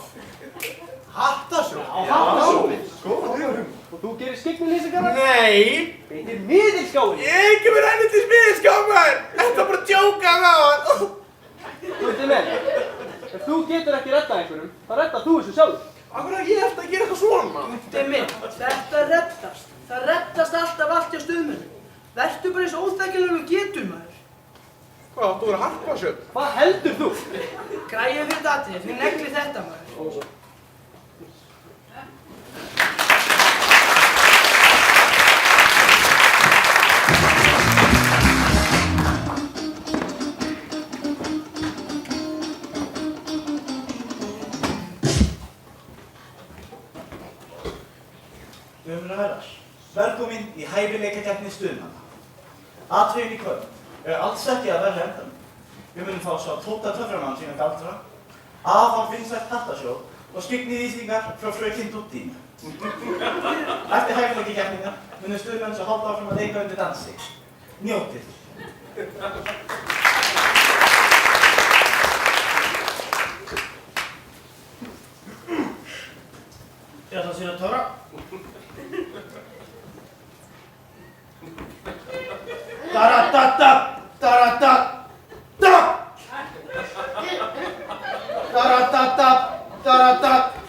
Speaker 2: Hattasjó.
Speaker 5: Hattasjó.
Speaker 2: Sko,
Speaker 5: Og þú gerir skyggnilýsingarna?
Speaker 2: nei.
Speaker 5: Þetta er miðilskáin.
Speaker 2: Ég er ekki með henni til smiðiskámar. Þetta er bara að djóka með hann.
Speaker 5: Þú veit með. Ef þú getur ekki reddað einhverjum, þá reddar þú þessu sjálf.
Speaker 2: Akkur er ég eftir að gera eitthvað svona?
Speaker 5: Dúddi minn, þetta reddast. Það reddast alltaf allt hjá stuðmönnum. Vertu bara eins óþekkilegur og getur maður.
Speaker 2: Hvað, áttu að vera harpasjöld?
Speaker 5: Hvað heldur þú? Græði fyrir þetta atriði, fyrir negli þetta maður.
Speaker 9: Dömur og herrar, velkomin í hæfileikakeppni stuðmanna. Atriðin í kvöld alls ekki að verða endan. Við munum fá svo Tóta töframann sína galdra, afar vinsælt hattasjó og skyggnilýsingar frá fröken Dúddínu. Eftir hæfileikakeppnina munum stuðmenn svo halda áfram að leika undir dansi. Njótið. Ég ætla að sína töfra. Taratata, taratata, taratata, taratata, taratata,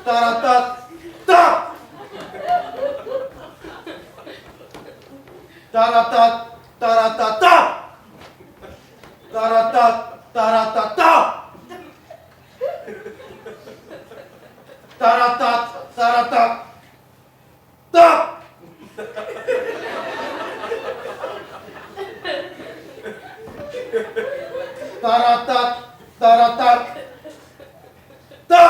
Speaker 9: taratata, taratata, taratata, taratata, taratata. Taratat, taratat, ta! Taratat, taratat, ta!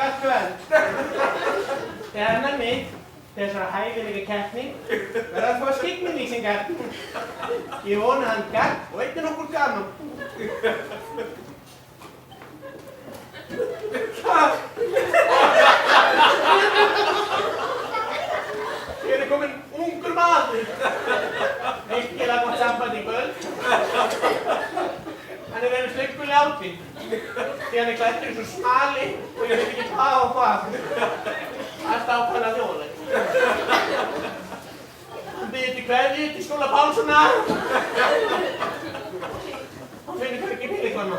Speaker 5: Gott kvöld. Stjarnan mitt, þessara hæfileika keppni, verður að fá skyggmyndlýsingar. Ég vona hann gagn og einnig nokkur gaman. Hér kominn ungur maður. Virkilega gott samband í kvöld. Hann verið slökkulega átvinn. Því hann klæddur eins og smali og ég veit ekki hvað og hvað. Alltaf ákvæmlega þjóðleg. Hann biður til kveðju til Skúla Pálssonar. Hann finnur hvergi bílíkvana.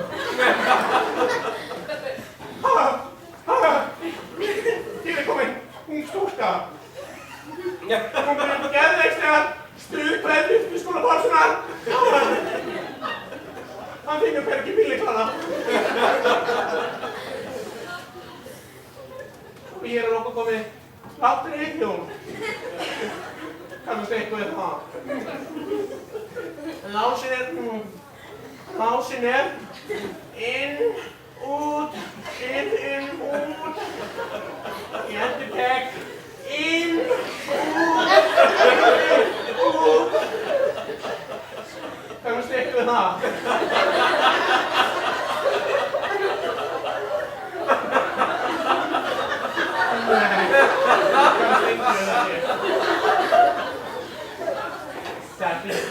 Speaker 5: Hér kominn ung stúlka. Hún verið upp á geðveikslegar stuðkveðju til Skúla Pálssonar. Hann finnur hvergi bílíkvana. Og hér okkur komið láttur yfirhjón. Kannast eitthvað það. Lásin er inn, út, inn, út. Ég endurtek inn, út. Kannast eitthvað það. Takk fyrir.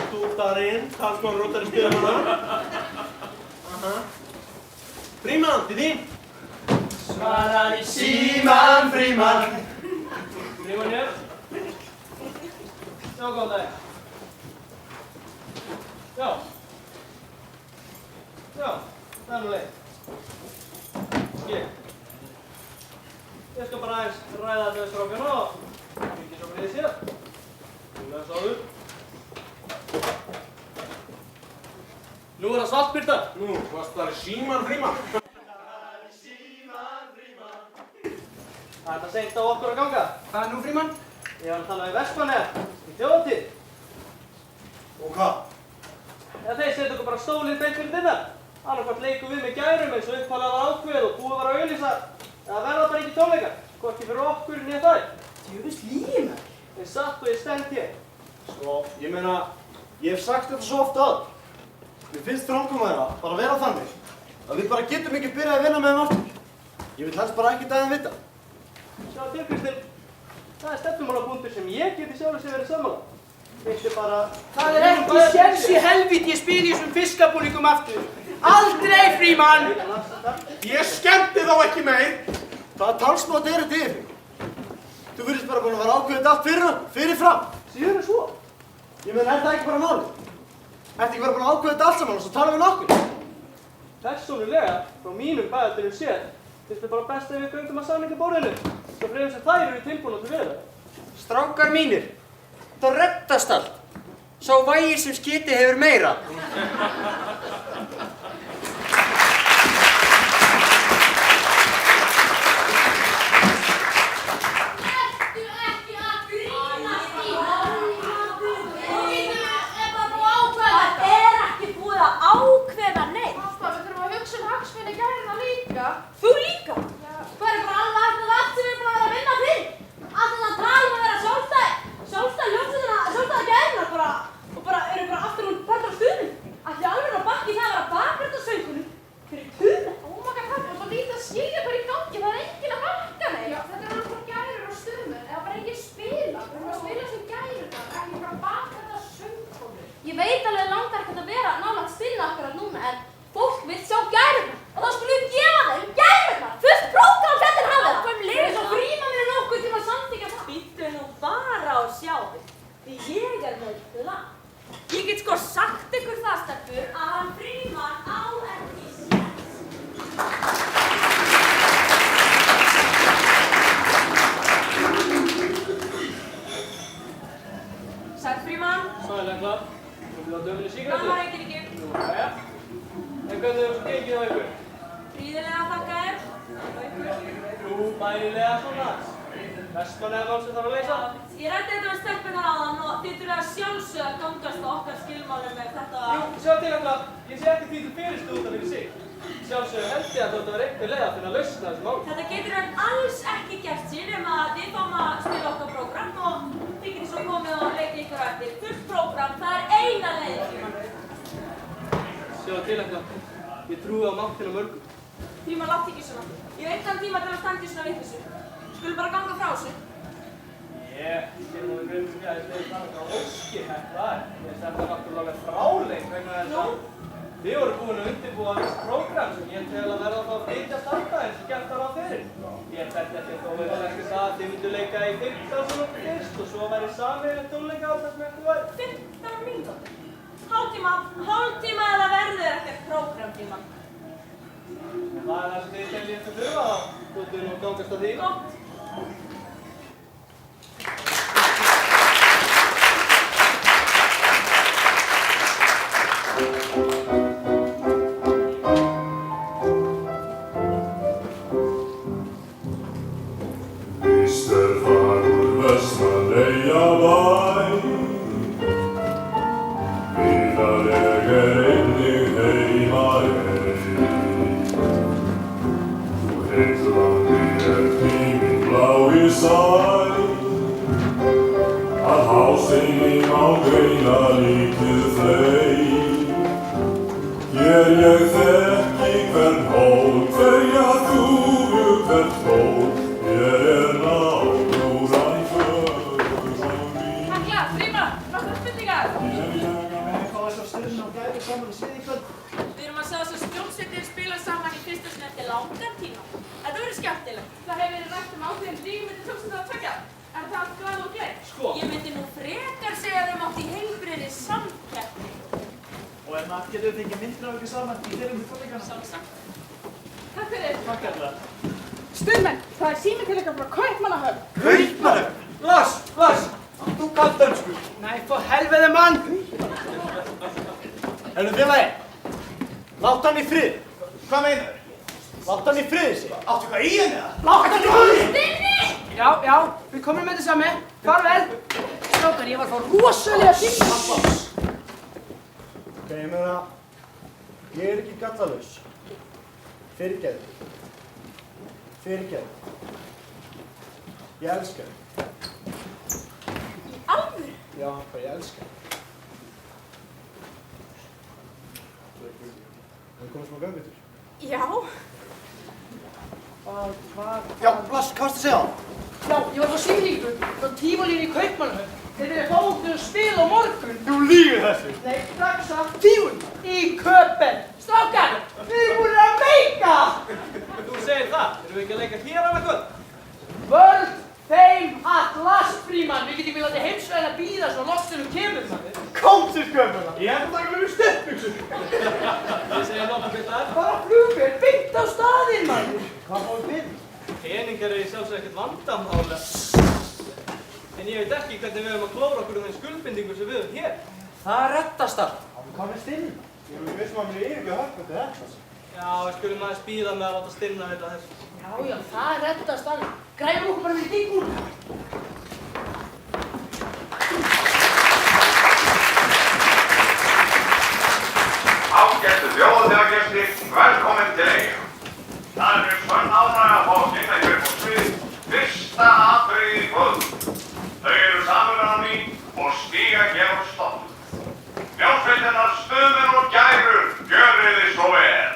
Speaker 5: Dútarinn, talsmaður rótari stuðamanna. Frímann, til þín.
Speaker 8: Svaraði síman, Frímann.
Speaker 5: Frímann hér. Já, góðan dag. Já. Já, það nú leið. Ég skal bara aðeins ræða þetta við strákana og ekki svo fyrir sér. Núna sáðu. Nú það svartbyrta.
Speaker 2: Nú, varst það síman, Frímann?
Speaker 5: Það er seint á okkur að ganga. Hvað nú, Frímann? Ég var að tala við Vestmannaeyjar í þjóðhátíð.
Speaker 9: Og hvað?
Speaker 5: eða þeir setja okkur bara stólið beint fyrir dyrnar. Annarkvæmt leikum við með gærum eins og upphæðlega var ákveð og búið var að auglýsa. Það verða bara ekki tónleikar, hvorki fyrir okkur né þær.
Speaker 9: Djöfus lígi mér.
Speaker 5: Ég satt og ég stend hér.
Speaker 2: Sko, ég meina, ég hef sagt þetta svo oft áður. Mér finnst framkoma þeirra bara vera þannig að við bara getum ekki byrjað að vinna með þeim aftur. Ég vil helst bara ekkert að þeim vita.
Speaker 5: Sjá til, Kristinn. Það er stefnumálapunktur sem ég geti sjálfur sér verið sammála. Viltu bara... Það er ekki séns í helvíti ég spyr í þessum fiskabúningum aftur. Aldrei, Frímann!
Speaker 2: Ég skemmti þá ekki meir! Hvaða talsmátt er þetta yfir? Þú virðist bara búin að vera ákveðið allt fyrirfram.
Speaker 5: Síður en svo.
Speaker 2: Ég meina, er það ekki bara málið? Ertu ekki bara búin að ákveða þetta allt saman og svo tala við nokkur?
Speaker 5: Persónulega, frá mínum bæjardyrum séð, finnst þið bara best ef við göngum að samningaborðinu. Svo fremur sem þær eru tilbúin til við það.
Speaker 7: Strákar mínir, það reddast allt. Sá vægir sem skiti hefur meira.
Speaker 3: Þú líka? Það er bara alveg hægt að allt sem við erum búin að vera að vinna fyrir. Allt að tala að vera sjálfstæð gæðinar bara og bara eru bara aftur hún partur á stuðnum. Ætli alveg að bakki það að vera bakrætt á söngunum fyrir tuðna.
Speaker 10: Ómaka pappa, og svo lítið að skilja bara í gangi, það er enginn að bakka neitt. Já, þetta er alveg bara gærur og stuðnur, eða bara enginn spila. Við erum að spila sem gærur þar, ekki bara bakrætt á söngtónu.
Speaker 4: Ég veit alveg langar ekkert að vera nálægt stilla akkurat núna en fólk vill sjá gærurnar og þá skulum við gefa þeim gærurnar. Fullt prógram þetta hafið það. Eins og Frímann er nokkuð til að samþykkja það.
Speaker 3: Bíddu nú bara og sjáðu, því ég er með plan. Ég get sko sagt ykkur það, stelpur, að hann Frímann á ekki séns. Sæll Frímann.
Speaker 5: Sælega klart. Þú vilt á döfni sígarettu?
Speaker 3: Mamma reykir ekki.
Speaker 5: Nú, jæja. En hvernig hefur svo gengið á ykkur?
Speaker 3: Fríðilega þakka þér. Og ykkur?
Speaker 5: Jú, bærilega svona. Vestmanlega mál sem þarf að leysa.
Speaker 3: Ég ræddi þetta með stelpunar áðan og þið þurfið að sjálfsögðu að gangast á okkar skilmálum með þetta.
Speaker 5: Jú, sjá til alltaf. Ég sé ekki því til fyrirstuð út af fyrir sig. Sjálfsögðu held ég að þetta var einhver leið að finna lausn á þessu mál.
Speaker 3: Þetta getur hann alls ekki gert sér nema að við fáum að spila okkar prógram og þið getur svo komið og leikið ykkur á eftir. Fullt prógram, það er eina leiðin Frímann.
Speaker 5: Sjá til alltaf. Ég trúi á máttina mörgum.
Speaker 3: Frímann, látt ekki svona. Ég veit þann tíma til að standa í svona vitleysu. Skulum bara ganga frá þessu.
Speaker 5: Ég gerum nú grein fyrir því að ég segi það hvað óskilhægt það er. Ég þetta er náttúrulega fráleitt vegna þess að við vorum búin að undirbúa visst prógram sem ég tel að verða þá að flytja starta eins og gert var á fyrir. Ég þekki ekki þó verður ekki það að þið myndu leika í 15 mínútur fyrst og svo væri sameiginlegt tónleika á þess með eitthvað væri.
Speaker 3: 15 mínútur? Hálftíma eða verður ekkert prógramtíma?
Speaker 5: Það er það sem þið teljið eftir þurfa þá. Þú þurfum að gangast á því.
Speaker 3: Gott.
Speaker 8: Víst er fagur Vestmannaeyjabær, víðaleg einnig heima Þú heitlandi tíminn blá í sæ, að hásteini má greina lítið fley. Hér ég þekki hvern hól, hverja þúfu hvert hól, hér náttúran fögur svo vín.
Speaker 10: Hekla, Frímann, nokkrar spurningar.
Speaker 9: Hvað var svo stundin og gæri saman að sviði í kvöld?
Speaker 3: Við erum að sjá þess að stjórnsveitir spila saman í fyrsta sinni eftir langan tíma. Þetta verður skemmtilegt.
Speaker 10: Það hefur verið rætt ákveðin líf milli hljómsveitanna tveggja. Er það allt glæð og gleð?
Speaker 5: Sko.
Speaker 3: Ég myndi nú frekar segja að þeim átt í heilbrigðri samkeppni.
Speaker 9: Og getum við fengið myndir af ykkur saman í þeirrum við tónleikana?
Speaker 3: Sjálfsagt.
Speaker 10: Takk fyrir.
Speaker 9: Takk allar.
Speaker 10: Stuðmenn, það er sími til ykkar frá Kaupmannahöfn.
Speaker 7: Kaupmannahöfn? Lars, þú kannt dönsku.
Speaker 5: Nei, for helvete mann!
Speaker 2: Herru félagi, látt hann í frið. Hvað meinar þau? Látt hann í frið sig. Áttu hvað í henni það? Látt hann í frið!
Speaker 5: Já, við komum með þetta sami. Farvel! Strákar, ég var að fá rosalega tíma.
Speaker 11: Ok, ég meina, ég er ekki gallalaus. Fyrirgefðu. Fyrirgefðu. Ég elska þig.
Speaker 3: Í alvöru?
Speaker 11: Já, hvað ég elska þig. Það komið smá göngutur.
Speaker 3: Já.
Speaker 11: Já, Lars, hvað varstu að segja?
Speaker 5: Já, ég var á sýningu frá Tívolín í Kaupmannahöfn. Þeir eru fá okkur að spila á morgun.
Speaker 11: Þú lýgur þessu.
Speaker 5: Nei, strax að Tívolín í Köpen. Strákar, við erum búin að meika!
Speaker 7: Þú segir það, erum við ekki að leika hér annað kvöld?
Speaker 5: World Fame at Last, Fríman. Við getum ekki látið heimsvæðin að bíða svo loksinu kemur það.
Speaker 11: Komdu, skömmuna. Ég ætla að taka með stuttbuxur.
Speaker 7: Ég segja nokkuð byrtar.
Speaker 5: Bara flugvél, beint á staðinn, mann.
Speaker 11: Hvað fáum við?
Speaker 7: Peningar eru sjálfsög ekkert vandamála. En ég veit ekki hvernig við höfum að klóra okkur þeim skuldbindingum sem við höfum hér.
Speaker 5: Það reddast allt.
Speaker 11: Hvað með Stinna? Ég er vissum að mér ekki að höfka til þetta.
Speaker 7: Já, við skulum aðeins bíða með að láta Stinna vita þessu.
Speaker 5: Já, það reddast allt. Græfum okkur bara við diggur.
Speaker 12: Ágættu þjóðhátíðargestir, velkomin til Eyja. Það er sönn ánægja að fá Stinna hér upp á svið, fyrsta atriði í kvöld. Þau eru samverðarnar mín og stíga hér á stofn. Hljómsveitirnar Stumur og Gærur, gjörið þið svo vel.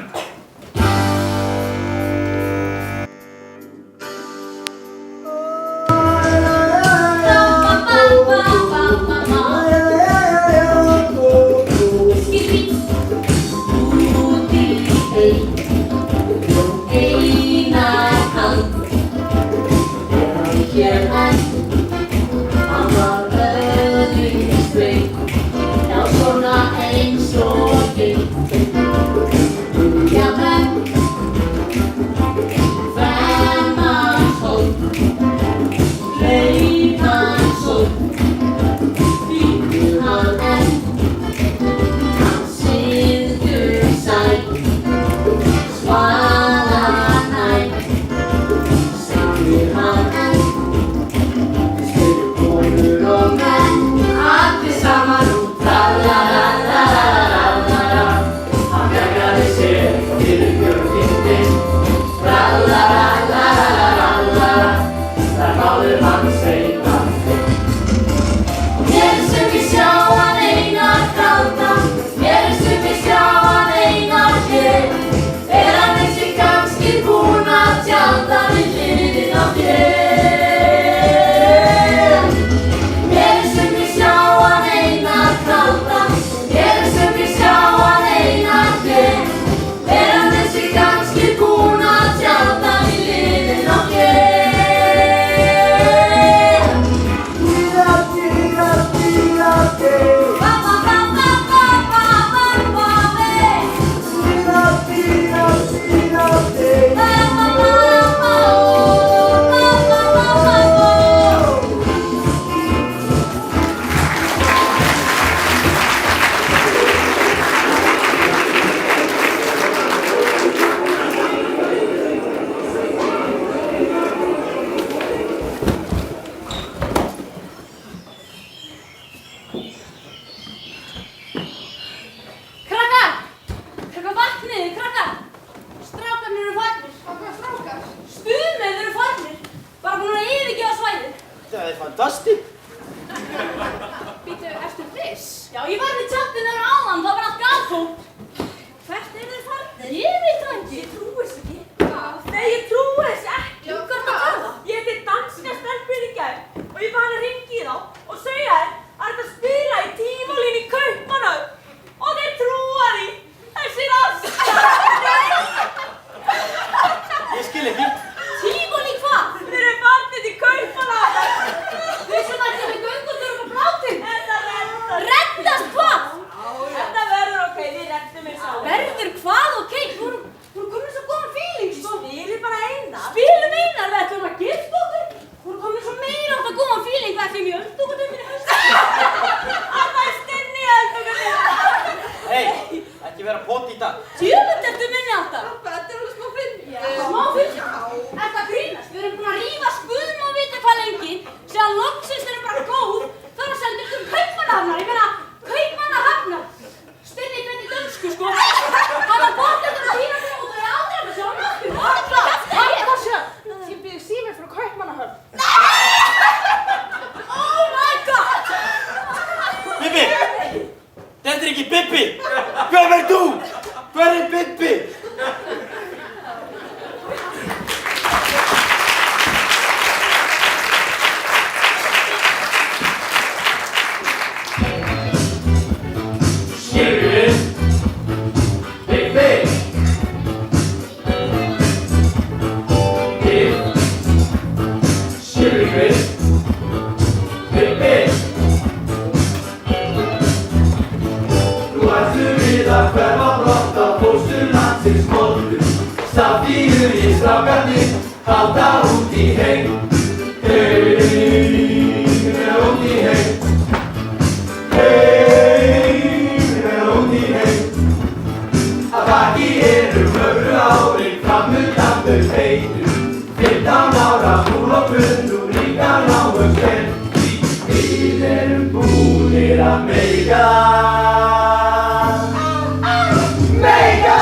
Speaker 4: Loksins erum bara góð, þá er að senda um Kaupmannahafnar, ég meina Kaupmannahafnar. Stinni,
Speaker 9: Þetta er ekki Bibbi! Hver er þú? Hver er Bibbi?
Speaker 8: Strákarnir halda út í heim. Út í heim. Út í heim. Að baki eru mögru árin, framundan þau heitu. 15 ára múl og pund og líka náum spenn. Við erum búnir að meika. Meika!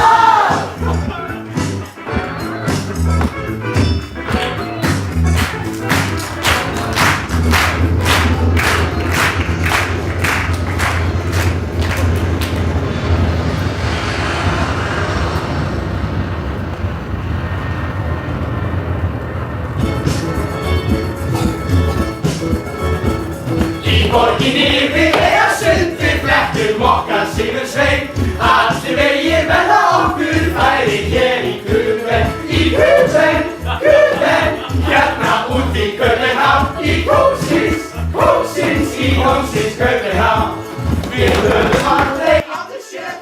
Speaker 8: Borginni við eiga sund við flettum okkar sigur svein. Allir vegir verða okkur færi hér í Kuben. Í Kuben, Kuben, hérna út í Köpenhavn. Í kóngsins, kóngsins, í kóngsins Köpenhavn. Við höfum aldrei áður séð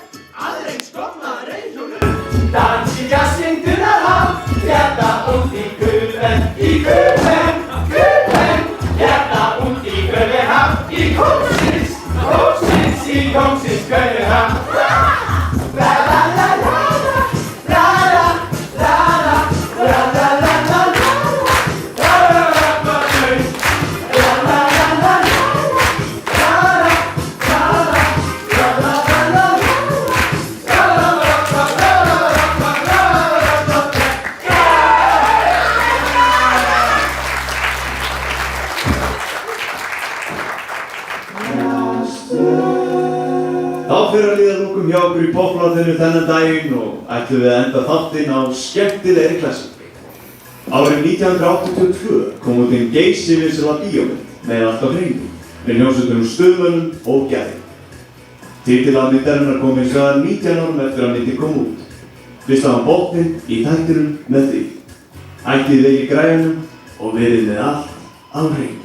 Speaker 8: aðeins komna reiðhjónum. Dansinga syndunar haf, hérna út í Kuben. Í Kuben, Kuben, hérna út í Köpenhavn. Í kóngsins, kóngsins, í kóngsins Köpenhavn. La la la la la, la la la la, la la la la la, la la la la la, la la la la la,
Speaker 13: Þá fyrir að líða lokum hjá okkur í Poppláturnu þennan daginn og ætlum við að enda þáttinn á skemmtilegri klassík. Árið 1982 kom út einn geysivinsæla bíómynd með Allt á hreinu, með hljómsveitunum Stuðmönnum og Gæði. Titillag myndarinnar kom hins vegar 19 árum eftir að myndin kom út. Hlustaðu á botninn í þættinum með því. Ættið vegi græjanum og verið með allt á hreinu.